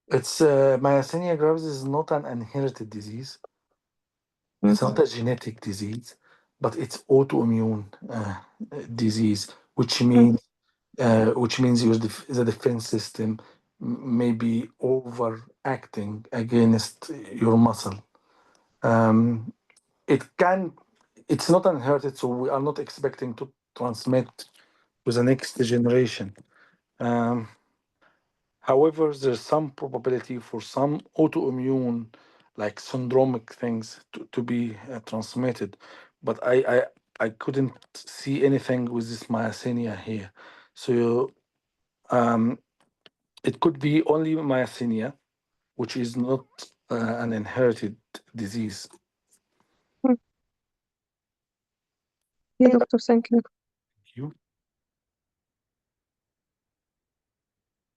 It's myasthenia gravis is not an inherited disease. It's not a genetic disease, but it's autoimmune disease, which means the defense system may be overacting against your muscle. It's not inherited, so we are not expecting to transmit to the next generation. Um, However, there's some probability for some autoimmune, like syndromic things, to be transmitted, but I couldn't see anything with this myasthenia here. So it could be only myasthenia, which is not an inherited disease. Yeah, doctor. Thank you. You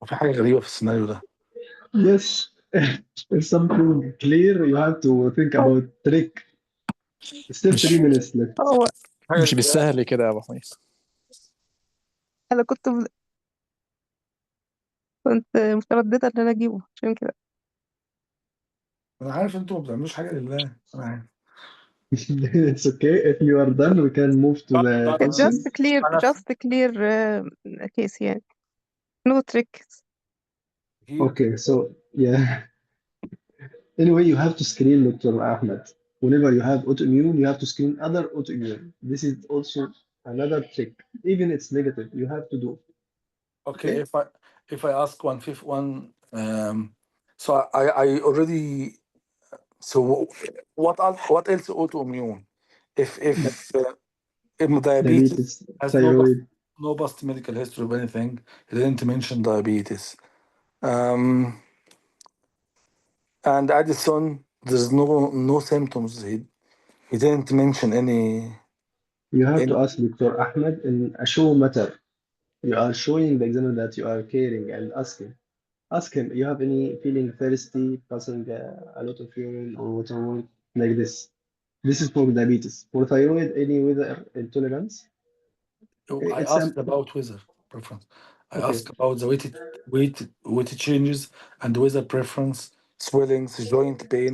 وفي حاجة غريبة في السيناريو ده. Yes, if something clear, you have to think about trick. Still 3 مش minutes left. هو مش بالسهل كده يا ابو حميد. انا كنت مترددة ان انا اجيبه عشان كده. أنا عارف أنتوا ما بتعملوش حاجة لله، أنا عارف. It's okay. If you are done, we can move to the It's just questions. clear case يعني. No tricks. Okay, so yeah. Anyway, you have to screen Dr. Ahmed. Whenever you have autoimmune, you have to screen other autoimmune. This is also another trick. Even it's negative, you have to do. Okay, Okay? if I ask so I already. So what else autoimmune? If diabetes Diabetes, has thyroid. no past medical history of anything, he didn't mention diabetes. And Addison, there's no symptoms. He didn't mention any. You have to ask Dr. Ahmed in a show matter. You are showing the examiner that you are caring and asking. Ask him, you have any feeling thirsty, passing a lot of urine or whatever like this. This is for diabetes. For thyroid, any weather intolerance. I It's asked about weather preference. I okay. asked about the weight changes and weather preference, swellings, joint pain.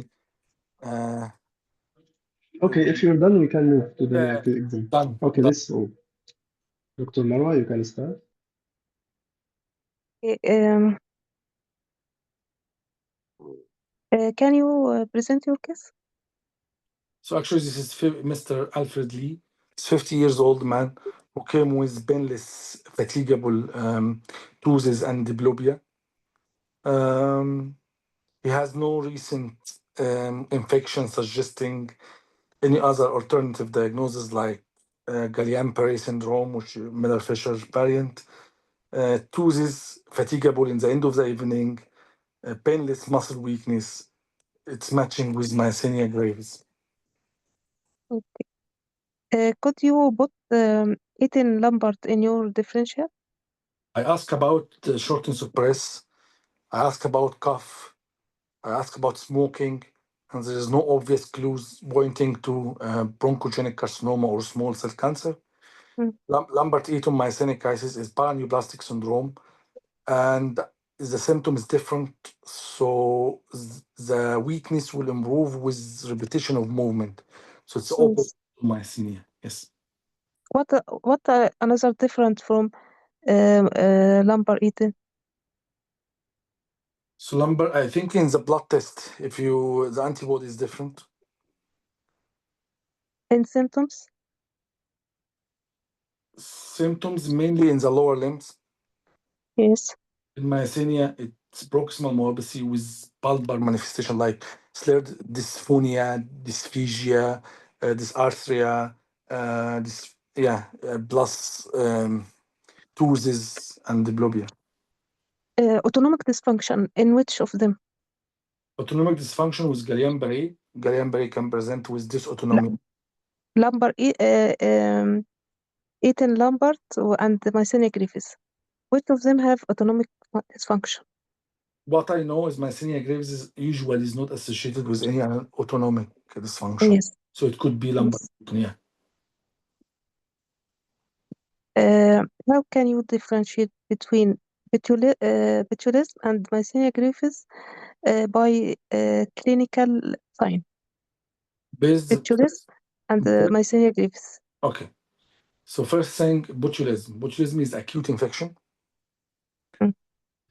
Okay, if you're done, we can move to the Yeah, next exam. done. Okay, done. let's go. Dr. Marwa, you can start. Um, can you present your case? So actually, this is Mr. Alfred Lee. He's 50 years old man who came with painless, fatigable toothes and diplopia. He has no recent infection suggesting any other alternative diagnosis like Guillain-Barré syndrome, which Miller-Fisher variant. Toothes fatigable in the end of the evening, painless muscle weakness. It's matching with myasthenia gravis. Okay. Could you put Eaton Lambert in your differential? I ask about shortness of breath. I ask about cough. I ask about smoking, and there is no obvious clues pointing to bronchogenic carcinoma or small cell cancer. Mm. Lambert-Eaton myasthenic crisis is paraneoplastic syndrome, and the symptom is different. So the weakness will improve with repetition of movement. So it's opposite to myasthenia. Yes. What another different from Lambert-Eaton? So I think in the blood test, if the antibody is different. In symptoms? Symptoms mainly in the lower limbs. Yes. In myasthenia, it's proximal myopathy with bulbar manifestation like slurred dysphonia, dysphagia, dysarthria, plus toothes and diplopia. Autonomic dysfunction, in which of them? Autonomic dysfunction with Guillain-Barré. Guillain-Barré can present with dysautonomy. Lambert, Etienne Lambert and myasthenia gravis. Which of them have autonomic dysfunction? What I know is myasthenia gravis is usually is not associated with any autonomic dysfunction. Yes. So it could be lumbar. Yeah. How can you differentiate between botulism and myasthenia gravis by clinical sign? Based. Botulism and myasthenia gravis. Okay. So first thing, botulism. Botulism is acute infection. Mm.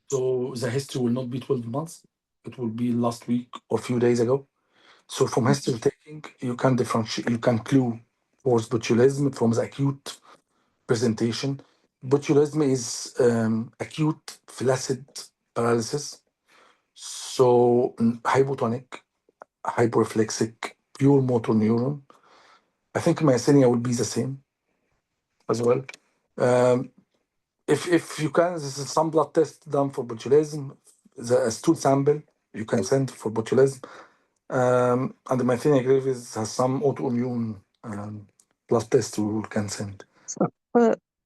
So the history will not be 12 months. It will be last week or few days ago. So from history taking, you can differentiate, you can clue towards botulism from the acute presentation. Botulism is acute flaccid paralysis. So hypotonic, hyperflexic, pure motor neuron. I think myasthenia will be the same as well. If you can, this is some blood test done for botulism, a stool sample you can send for botulism. And the myasthenia gravis has some autoimmune blood test we can send. So,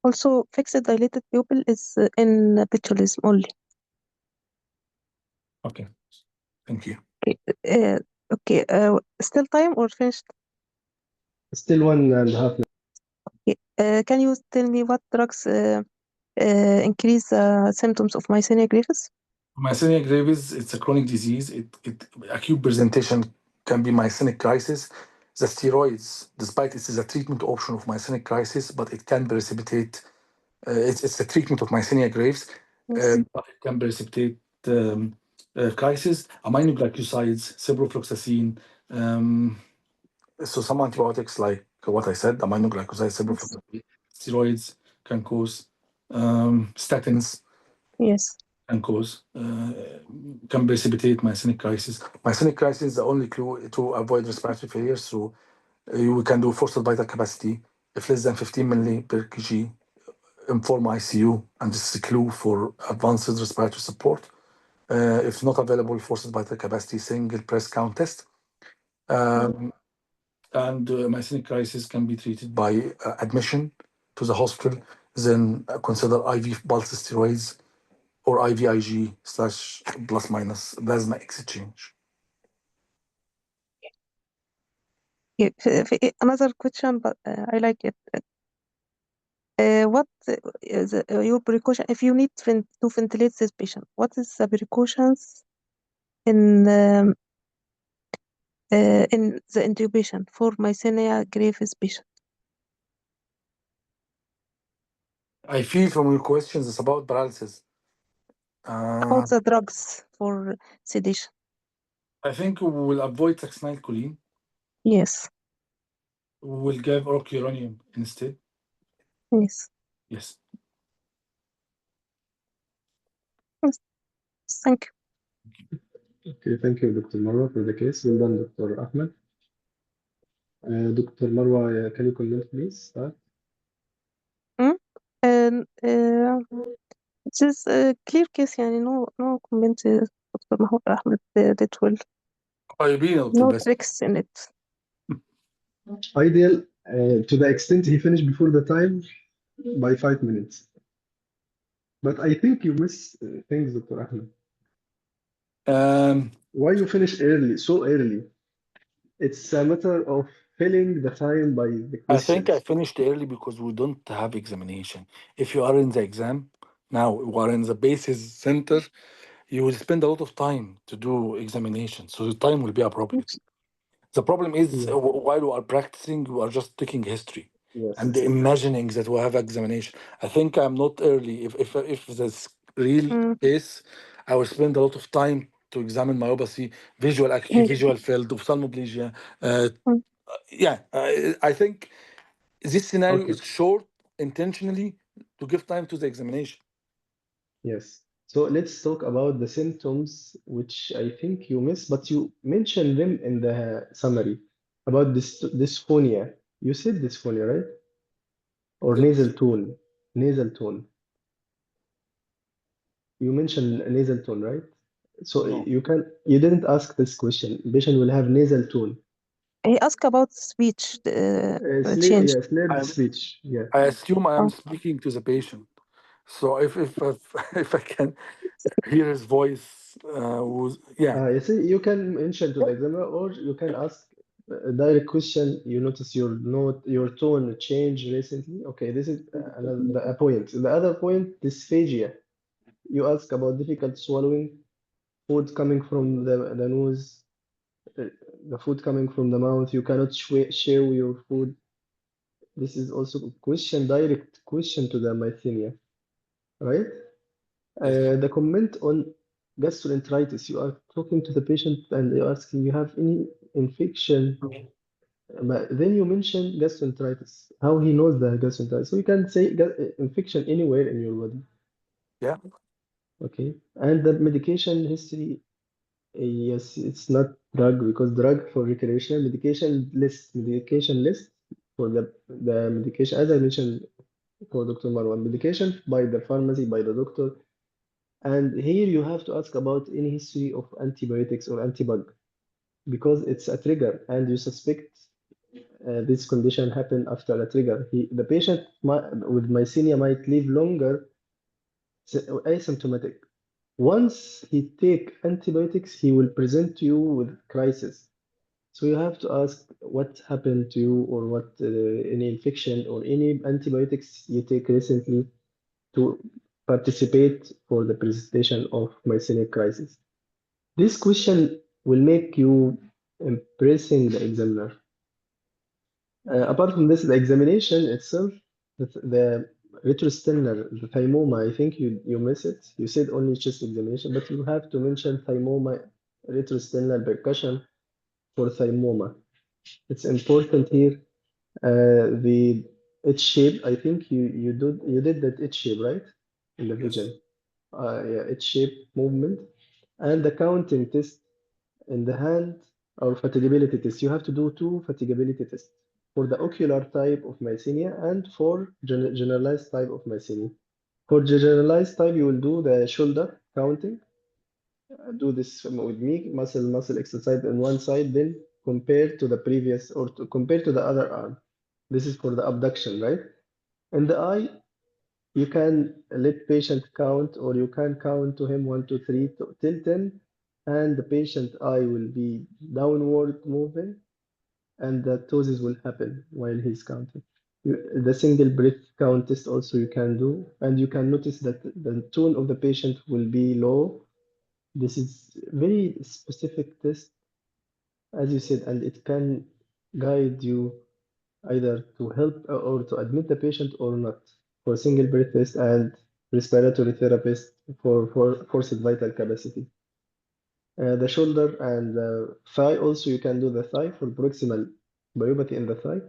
also, fixed dilated pupil is in botulism only. Okay, thank you. Okay. Still time or finished? Still 1.5 minutes. Okay. Can you tell me what drugs increase symptoms of myasthenia gravis? Myasthenia gravis, it's a chronic disease. It acute presentation can be myasthenic crisis. The steroids, despite it is a treatment option of myasthenic crisis, but it can precipitate. It's a treatment of myasthenia gravis, Yes. but it can precipitate crisis. Aminoglycosides, ciprofloxacin. So some antibiotics, like what I said, aminoglycosides, ciprofloxacin, steroids can cause statins. Yes. Can precipitate myasthenic crisis. Myasthenic crisis is the only clue to avoid respiratory failure. So we can do forced vital capacity if less than 15 milli per kg, inform ICU, and this is a clue for advanced respiratory support. If not available, forced vital capacity single press count test. And myasthenic crisis can be treated by admission to the hospital, then consider IV pulse steroids or IVIG slash plus minus plasma exchange. Another question, but I like it. What is your precaution if you need to ventilate this patient? What is the precautions in the intubation for myasthenia gravis patient? I feel from your questions it's about paralysis. About the drugs for sedation. I think we will avoid succinylcholine. Yes. We will give orouronium instead. Yes. Yes. Yes. Thank you. Okay, thank you, Dr. Marwa, for the case. Well done, Dr. Ahmed. Dr. Marwa, can you comment, please? Start. And it is a clear case, يعني no comment. Dr. Mahmoud Ahmed did well. No tricks in it. Ideal, to the extent he finished before the time by 5 minutes. But I think you miss things, Dr. Ahmed. Why you finish early, so early? It's a matter of filling the time by the I think I questions. finished early because we don't have examination. If you are in the exam, now we are in the basis center, you will spend a lot of time to do examination. So the time will be appropriate. The problem is Yeah. while we are practicing, we are just taking history and Yes. imagining that we have examination. I think I'm not early. If this real case, I will spend a lot of time to examine myopathy, visual acuity, visual field, ophthalmoplegia. Yeah, I think this scenario Okay. is short intentionally to give time to the examination. Yes. So let's talk about the symptoms, which I think you missed, but you mentioned them in the summary about this dysphonia. You said dysphonia, right? Or nasal tone. Nasal tone. You mentioned nasal tone, right? So No. you didn't ask this question. Patient will have nasal tone. He asked about speech change. Slurred I speech. Yeah. I assume I am Oh, speaking to the patient. So if if I can hear his voice, yeah, You see, you can mention to the examiner, or you can ask a direct question. You notice your tone change recently. Okay, this is a point. The other point, dysphagia. You ask about difficult swallowing, food coming from the nose, uh, the food coming from the mouth. You cannot chew your food. This is also a question, direct question to the myasthenia, right? yes, The comment on gastroenteritis, you are talking to the patient and you're asking, you have any infection? But then you mention gastroenteritis, how he knows the gastroenteritis. So you can say infection anywhere in your body, yeah, okay? And the medication history, yes, it's not drug because drug for recreational medication list for the medication, as I mentioned for Dr. Marwan, medication by the pharmacy, by the doctor. And here you have to ask about any history of antibiotics or antibug because it's a trigger and you suspect this condition happened after a trigger. The patient with myasthenia might live longer asymptomatic. Once he take antibiotics, he will present to you with crisis. So you have to ask what happened to you or what any infection or any antibiotics you take recently to participate for the presentation of myasthenia crisis. This question will make you impressing the examiner. Apart from this, the examination itself, the retrostellar, the thymoma, I think you miss it. You said only chest examination, but you have to mention thymoma, retrostellar percussion for thymoma. It's important here. The H shape, I think you did that H shape, right? In the yes, vision. Yeah, H shape movement and the counting test in the hand or fatigability test. You have to do two fatigability tests for the ocular type of myasthenia and for generalized type of myasthenia. For generalized type, you will do the shoulder counting. Do this with me, muscle exercise on one side, then compare to the previous or to compare to the other arm. This is for the abduction, right? In the eye, you can let patient count or you can count to him 1 2 3 till 10 and the patient eye will be downward moving and the ptosis will happen while he's counting. The single breath count test also you can do and you can notice that the tone of the patient will be low. This is very specific test as you said and it can guide you either to help or to admit the patient or not for single breath test and respiratory therapist for forced vital capacity. The shoulder and the thigh also you can do the thigh for proximal myopathy in the thigh.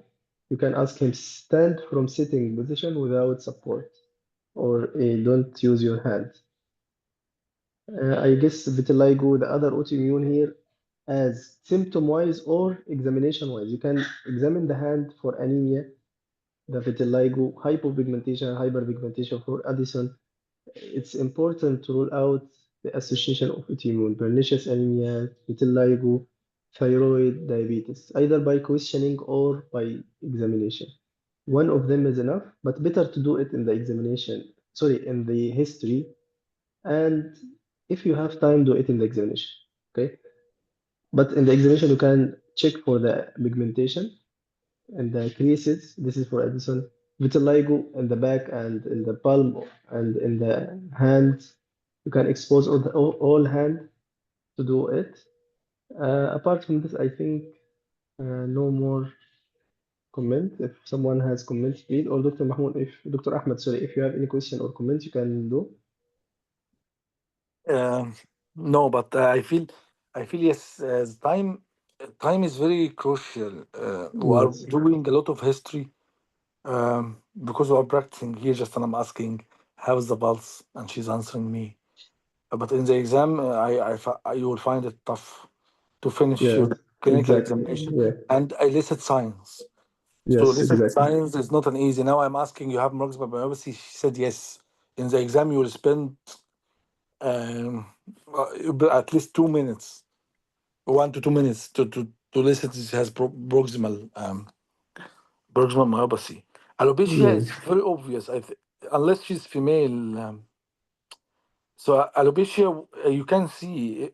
You can ask him stand from sitting position without support or don't use your hand. I guess vitiligo, the other autoimmune here, as symptom-wise or examination-wise. You can examine the hand for anemia, the vitiligo, hypopigmentation, hyperpigmentation for Addison. It's important to rule out the association of autoimmune, pernicious anemia, vitiligo, thyroid, diabetes, either by questioning or by examination. One of them is enough, but better to do it in the examination, sorry, in the history. And if you have time, do it in the examination. Okay. But in the examination, you can check for the pigmentation and the creases. This is for Addison. Vitiligo in the back and in the palm and in the hand. You can expose all hand to do it. Apart from this, I think no more comment. If someone has comments, please, or Dr. Mahmoud, if Dr. Ahmed, sorry, if you have any question or comments, you can do. um, no, but I feel yes, time is very crucial. We are Yes, doing a lot of history because we are practicing here. Just and I'm asking, how's the pulse, and she's answering me. But in the exam, you will find it tough to finish yeah, your clinical exactly. examination. Yeah, And I listed science. So yes, listed exactly. science is not an easy. Now I'm asking, you have proximal myopathy? She said yes. In the exam, you will spend at least 2 minutes, 1 to 2 minutes to Dizziness has proximal myopathy. Alopecia Yeah. is very obvious. Unless she's female. So alopecia, you can see,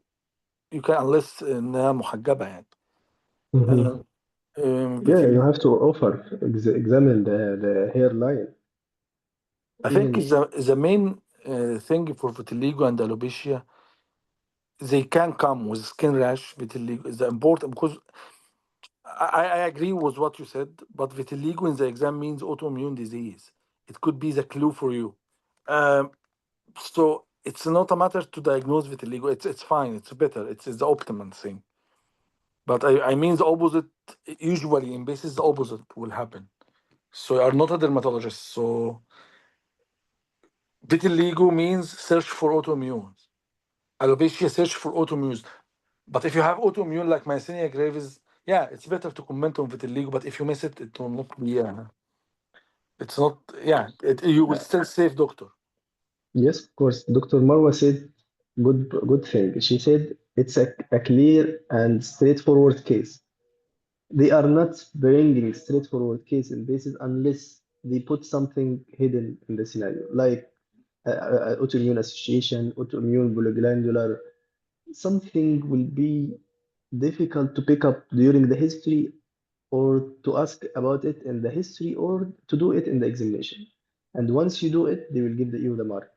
you can unless انها محجبة يعني. Mhm. Uh, Yeah, you vitiligo. have to examine the hairline. I think Even the main thing for vitiligo and alopecia, they can come with skin rash. Vitiligo is important because I agree with what you said, but vitiligo in the exam means autoimmune disease. It could be the clue for you. Um, so it's not a matter to diagnose vitiligo. It's fine. It's better. It's the optimum thing. But I mean the opposite. Usually in basis, the opposite will happen. So you are not a dermatologist. So vitiligo means search for autoimmune. Alopecia search for autoimmune. But if you have autoimmune like myasthenia gravis, yeah, it's better to comment on vitiligo. But if you miss it, it will not be. It's not. Yeah, you will uh, still save doctor. yes, of course, Dr. Marwa said good thing. She said it's a clear and straightforward case. They are not bringing straightforward case in basis unless they put something hidden in the scenario, like autoimmune association, autoimmune polyglandular. Something will be difficult to pick up during the history or to ask about it in the history or to do it in the examination. And once you do it, they will give you the mark.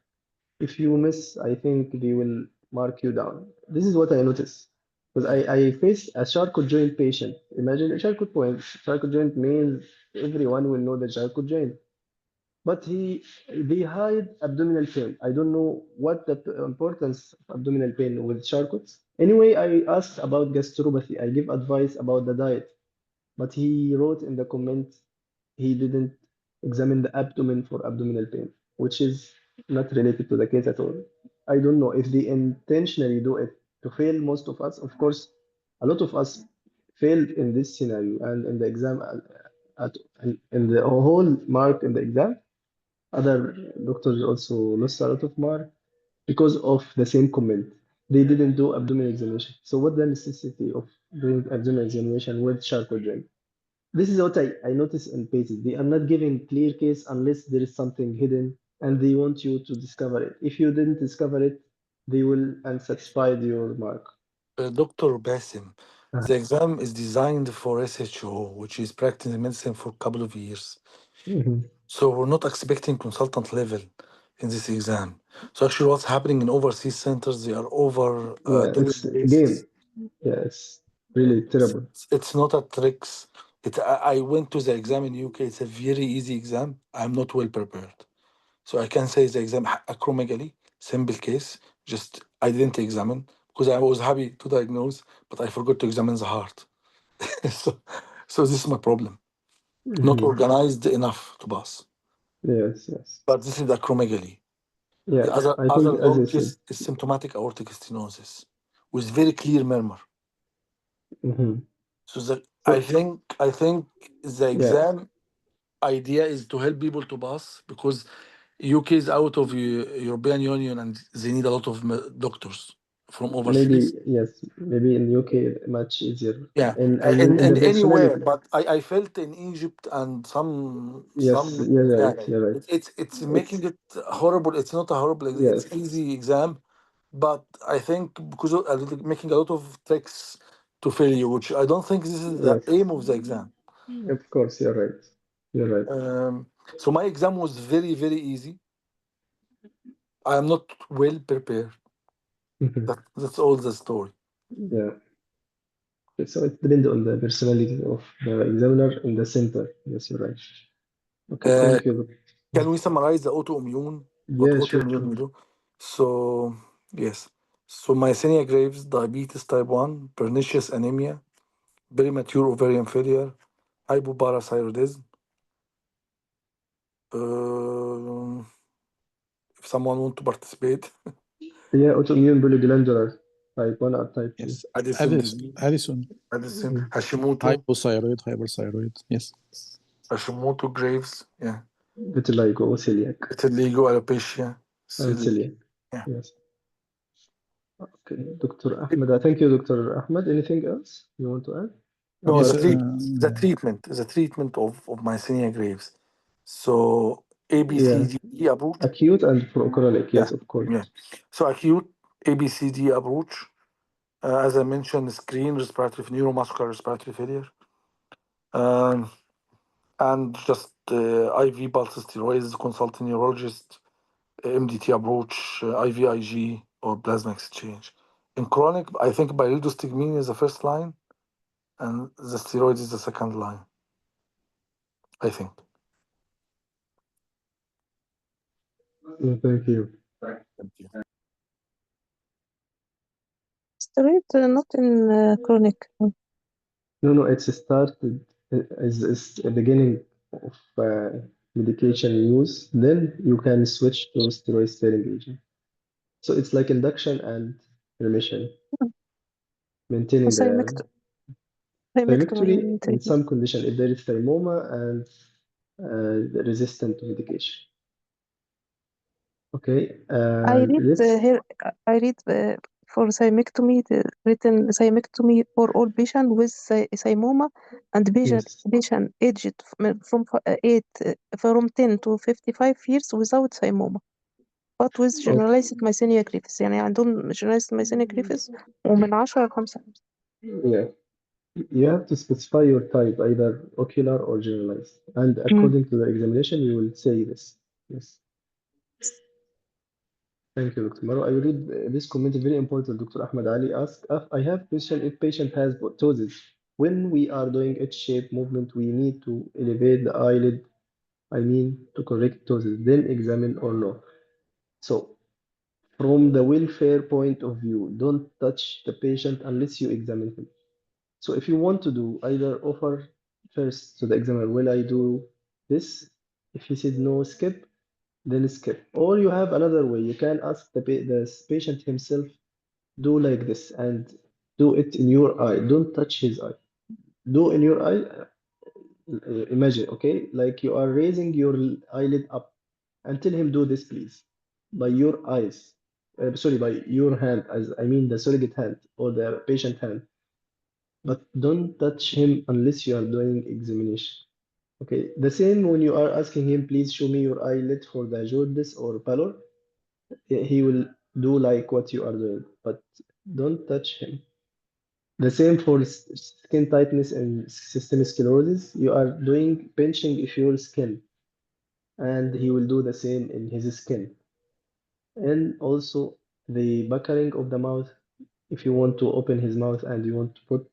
If you miss, I think they will mark you down. This is what I noticed. Because I faced a Charcot joint patient. Imagine a Charcot point. Charcot joint means everyone will know the Charcot joint. But they hide abdominal pain. I don't know what the importance of abdominal pain with Charcot's. Anyway, I asked about gastropathy. I give advice about the diet. But he wrote in the comment he didn't examine the abdomen for abdominal pain, which is not related to the case at all. I don't know if they intentionally do it to fail most of us. Of course, a lot of us failed in this scenario and in the exam in the whole mark in the exam. Other doctors also lost a lot of mark because of the same comment. They didn't do abdominal examination. So what the necessity of doing abdominal examination with charcoal drain? This is what I notice in pages. They are not giving clear case unless there is something hidden and they want you to discover it. If you didn't discover it, they will unsatisfied your mark. Dr. Basim, Uh, the exam is designed for SHO, which is practicing medicine for a couple of years. mhm. So we're not expecting consultant level in this exam. So actually, what's happening in overseas centers, they are over Yeah, doing it's a game. cases. Yeah, it's really terrible. It's not a tricks. I went to the exam in UK. It's a very easy exam. I'm not well prepared. So I can say the exam acromegaly, simple case. Just I didn't examine because I was happy to diagnose, but I forgot to examine the heart. so, so this is my problem. Not Mhm. organized enough to pass. Yes, yes. But this is acromegaly. The Yeah, I other think as I log said. is symptomatic aortic stenosis with very clear murmur. Mhm. So So, I think the yeah, exam idea is to help people to pass because UK is out of European Union and they need a lot of doctors from maybe, overseas. yes, maybe in UK much easier. Yeah, And I mean, in and the anywhere, personality. but I felt in Egypt and Yes, some you're yeah, right, you're right. it's making It's, it horrible. It's not a horrible. It's yes, easy exam, but I think because of making a lot of tricks to fail you, which I don't think this is the yes. aim of the exam. Of course, you're right. You're right. So my exam was very easy. I am not well prepared. Mhm. That's all the story. Yeah. So it depends on the personality of the examiner in the center. Yes, you're right. Okay, Uh, thank you. can we summarize the autoimmune? What Yeah, sure, autoimmune sure. we do? So yes. So myasthenia gravis, diabetes type 1, pernicious anemia, premature ovarian failure, hypoparathyroidism. If someone want to participate, Yeah, autoimmune polyglandular type 1 or type 2. Yes. Addison Addison. disease, Addison. Addison, Mhm. Hashimoto, Hypothyroid. Hyperthyroid. Yes. Hashimoto Graves, yeah, Vitiligo, celiac, vitiligo, alopecia, and celiac, celiac. yeah. Yes. Okay, Dr. Ahmed. Thank you, Dr. Ahmed. Anything else you want to add? No, Yes, the treatment of myasthenia graves. So A, B, Yeah, C, D, E approach. acute and chronic, Yeah, yes, of course. yeah. So acute A, B, C, D approach. As I mentioned, screen respiratory neuromuscular respiratory failure, um, and just IV pulse steroids, consult a neurologist, MDT approach, IVIG, or plasma exchange. In chronic, I think pyridostigmine is the first line, and the steroid is the second line. I think. Thank you. Thank you. Steroid, not in chronic. No, it's started as a beginning of medication use. Then you can switch to steroid sparing agent. So it's like induction and remission, maintaining the Thymectomy thyroidectomy in treatment. some condition if there is thermoma and resistant to medication. Okay, I read let's. here. I read for thymectomy written thymectomy for all patients with thymoma and Yes. patient aged from 10 to 55 years without thymoma but with Okay. generalized myasthenia gravis يعني عندهم generalized myasthenia gravis ومن 10 ل 5. Yeah. You have to specify your type, either ocular or generalized. And Mm. according to the examination, you will say this. Yes. Thank you, Dr. Maro. I will read this comment, very important. Dr. Ahmed Ali asked, I have question if patient has ptosis. When we are doing H-shape movement, we need to elevate the eyelid, I mean, to correct ptosis, then examine or no. So, from the welfare point of view, don't touch the patient unless you examine him. So if you want to do, either offer first to the examiner, will I do this? If he said no, skip, then skip. Or you have another way. You can ask the patient himself, do like this and do it in your eye. Don't touch his eye. Do in your eye. Imagine, okay, like you are raising your eyelid up and tell him do this, please, by your eyes. Sorry, by your hand, as I mean the surrogate hand or the patient hand. But don't touch him unless you are doing examination. Okay, the same when you are asking him, please show me your eyelid for the jaundice or pallor, he will do like what you are doing, but don't touch him. The same for skin tightness and systemic sclerosis. You are doing pinching of your skin, and he will do the same in his skin. And also the buckling of the mouth. If you want to open his mouth and you want to put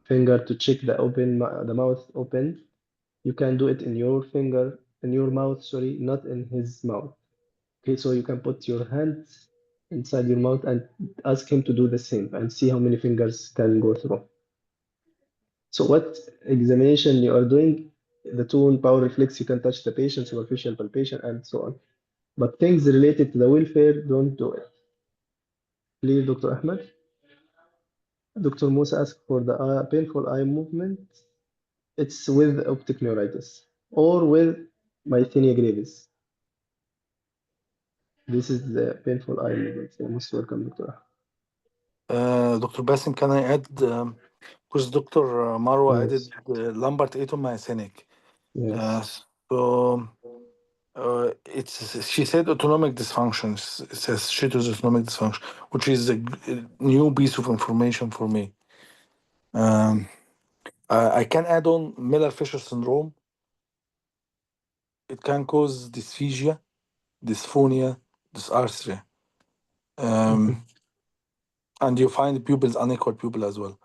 finger to check the mouth open, you can do it in your finger, in your mouth, sorry, not in his mouth. Okay, so you can put your hands inside your mouth and ask him to do the same and see how many fingers can go through. So what examination you are doing, the tone, power reflex, you can touch the patient, superficial palpation, and so on. But things related to the welfare, don't do it. Clear, Dr. Ahmed? Dr. Musa asked for the painful eye movement. It's with optic neuritis or with myasthenia gravis. This is the painful eye movement. You're most welcome, Dr. Dr. Basim, can I add? Because Dr. Marwa added Yes, Lambert 8 on myasthenic. yes. So it's she said autonomic dysfunction. It says she has autonomic dysfunction, which is a new piece of information for me. Um, I can add on Miller-Fisher syndrome. It can cause dysphagia, dysphonia, dysarthria, um, Mhm. and you find pupils unequal pupil as well,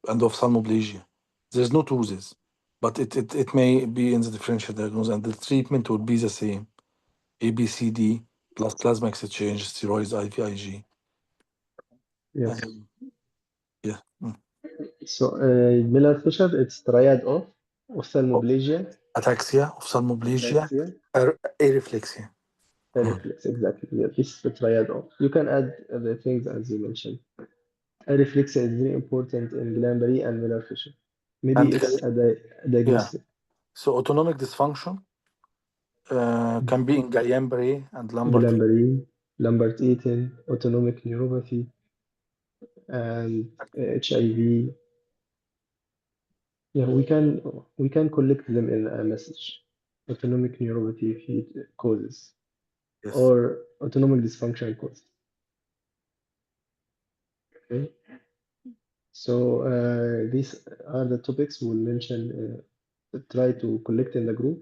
and ophthalmoplegia. There's no causes, but it may be in the differential diagnosis, and the treatment would be the same: ABCD plus plasma exchange, steroids, IVIG. Yes. Um, yeah. So, Miller-Fisher, it's triad of Oh, ophthalmoplegia, ataxia, ophthalmoplegia, ataxia, areflexia. reflex. Exactly. Yeah, this is the triad of. You can add the things as you mentioned. Reflex is very important in Guillain-Barré and Miller-Fisher. Maybe And it's a yeah, diagnostic. so autonomic dysfunction can be in Guillain-Barré and Lambert. Guillain-Barré, Lambert-Eaton, autonomic neuropathy, and HIV. Yeah, we can collect them in a message. Autonomic neuropathy causes Yes. or autonomic dysfunction causes. Okay. So these are the topics we'll mention. Try to collect in the group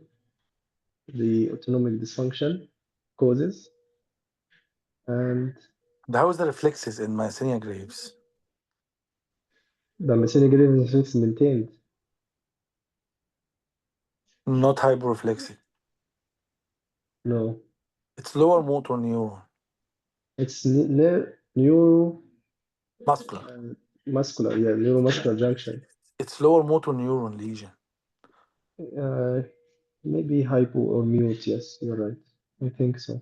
the autonomic dysfunction causes and How is the reflexes in myasthenia graves? the mesenteric reflex maintained. Not hyperreflexive. No, It's lower motor neuron, it's neuro muscular. muscular, yeah, neuromuscular junction. It's lower motor neuron lesion. Uh, maybe hypo or mute. Yes, you're right. I think so.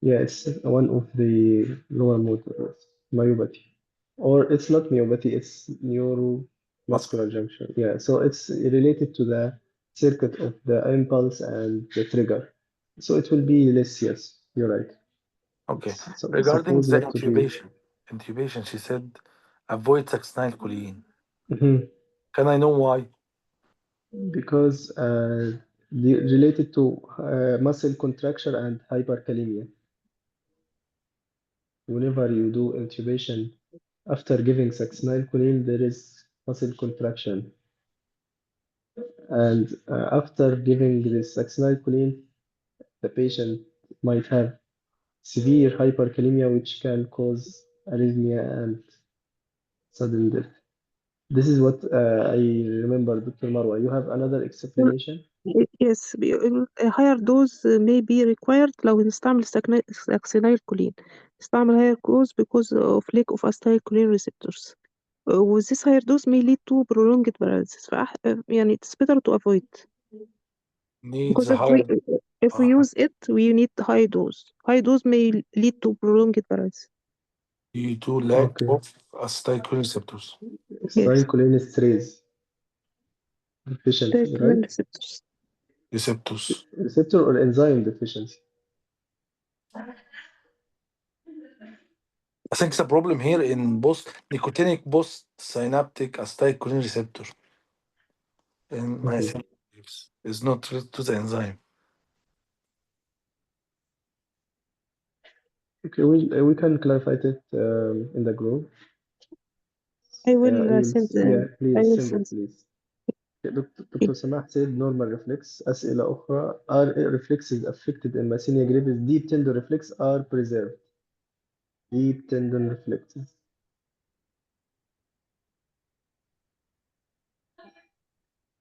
Yeah, it's one of the lower motor myopathy, or it's not myopathy. It's Muscular. neuromuscular junction. Yeah, so it's related to the circuit of the impulse and the trigger. So it will be less. Yes, you're right. Okay. It's Regarding supposed the not to be. intubation, she said avoid succinylcholine. Mhm. Can I know why? Because related to muscle contraction and hyperkalemia. Whenever you do intubation after giving succinylcholine, there is muscle contraction, and after giving this succinylcholine, the patient might have severe hyperkalemia, which can cause arrhythmia and sudden death. This is what I remember, Dr. Marwa. You have another explanation? Yes, a higher dose may be required لو نستعمل succinylcholine. نستعمل higher dose because of lack of acetylcholine receptors. With this higher dose may lead to prolonged paralysis. يعني it's better to avoid. Needs Because a higher. if we use it, we need high dose. High dose may lead to prolonged paralysis. Due to lack Okay. of acetylcholine receptors. Yes, Acetylcholine esterase deficiency, right? receptors. Receptors. Receptor or enzyme deficiency. I think the problem here in nicotinic post synaptic acetylcholine receptor in Mhm. myasthenia graves is not related to the enzyme. Okay, we can clarify it in the group. I will Yeah, I please will send it, send. please. Okay, Dr. Samah said normal reflex. أسئلة أخرى. Are reflexes affected in myasthenia gravis? Deep tendon reflex are preserved. Deep tendon reflexes.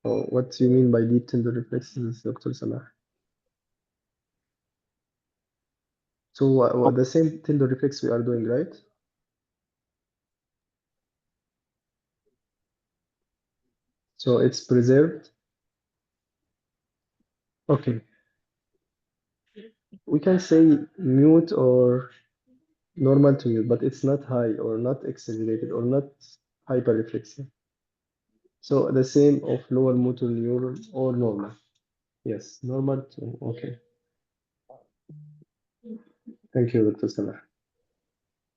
Oh, what do you mean by deep tendon reflexes, Dr. Samah? So the same tendon reflex we are doing, right? So it's preserved. Okay. We can say mute or normal to mute, but it's not high or not exaggerated or not hyperreflexive. So the same of lower motor neuron or normal. Yes, normal to okay. Thank you, Dr. Salah.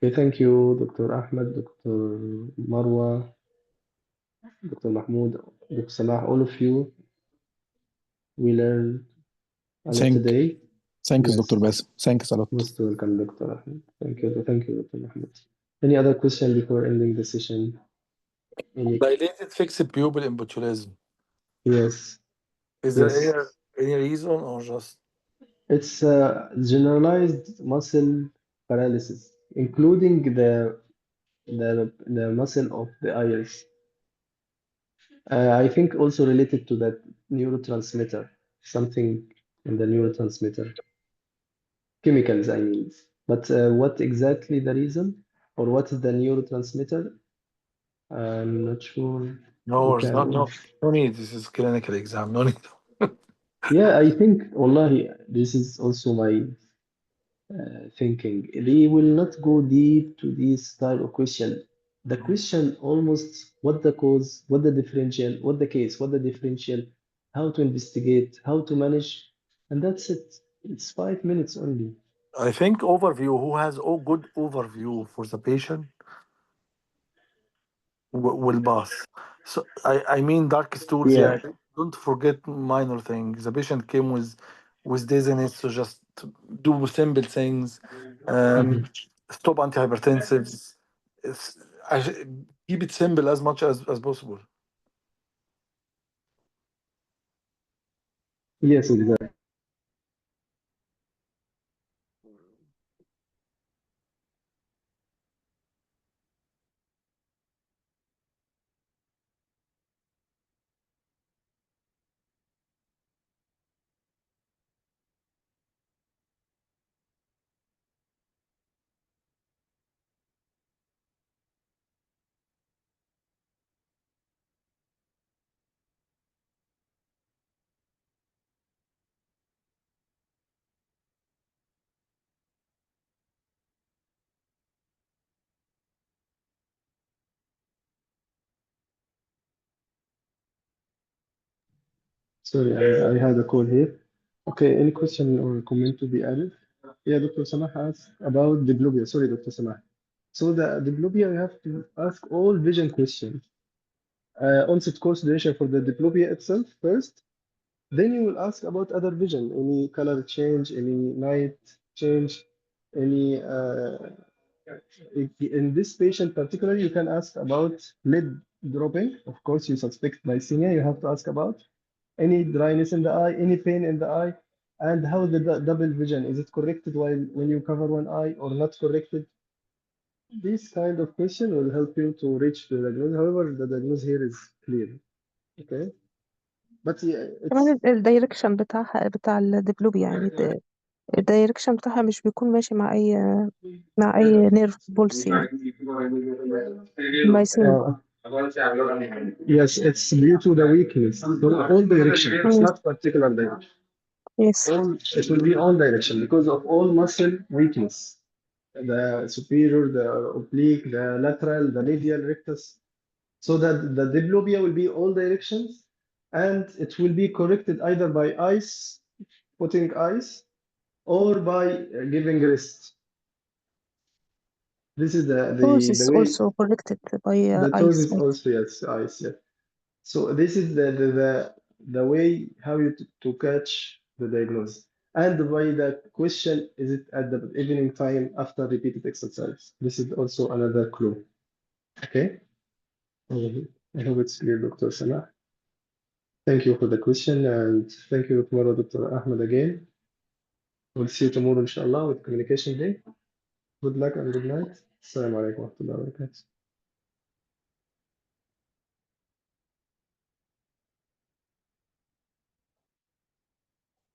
Okay, thank you, Dr. Ahmed, Dr. Marwa, Dr. Mahmoud, Dr. Salah, all of you. We learned a lot today. Thanks, Yes, Dr. Basim. Thanks a lot. most welcome, Dr. Ahmed. Thank you, Dr. Mahmoud. Any other question before ending the session? Dilated fixed pupil in botulism. Yes, Is yes. there any reason or just It's generalized muscle paralysis, including the muscle of the iris. I think also related to that neurotransmitter, something in the neurotransmitter, chemicals, I mean. But what exactly the reason or what is the neurotransmitter? I'm not sure. We no? It's not. can. No need. This is clinical exam. No need. Yeah, I think, wallahi, this is also my thinking. They will not go deep to this type of question. The question almost what the cause, what the differential, what the case, what the differential, how to investigate, how to manage, and that's it. It's 5 minutes only. I think overview. Who has a good overview for the patient will pass. So I mean dark stools, Yeah. yeah. Don't forget minor things. The patient came with dizziness, so just do simple things. Mhm. Stop antihypertensives. It's, keep it simple as much as possible. Yes, exactly. Sorry, I had a call here. Okay, any question or comment to be added? Yeah, Dr. Samah asked about diplopia. Sorry, Dr. Samah. So the diplopia, you have to ask all vision questions. Onset course duration for the diplopia itself first. Then you will ask about other vision, any color change, any night change, any in this patient particularly, you can ask about lid dropping. Of course, you suspect myasthenia, you have to ask about any dryness in the eye, any pain in the eye, and how the double vision is it corrected while when you cover one eye or not corrected. This kind of question will help you to reach the diagnosis. However, the diagnosis here is clear. Okay, but yeah, it's كمان الدايركشن بتاع الدبلوبيا يعني الدايركشن بتاعها مش بيكون ماشي مع أي نيرف بولس يعني المايسين. yes, it's due to the weakness. So all direction. It's Yes. not particular direction. Yes. All it will be all direction because of all muscle weakness. The superior, the oblique, the lateral, the medial rectus. So that the diplopia will be all directions, and it will be corrected either by ice, putting ice, or by giving rest. This is Pose the is way. also corrected by The toes ice. is also yes, ice. Yeah. So this is the way how you to catch the diagnosis. And by the question, is it at the evening time after repeated exercise? This is also another clue. Okay. I hope it's clear, Dr. Sana. Thank you for the question and thank you tomorrow, Dr. Ahmed again. We'll see you tomorrow, inshallah, with communication day. Good luck and good night. Assalamu alaikum wa rahmatullahi wa barakatuh.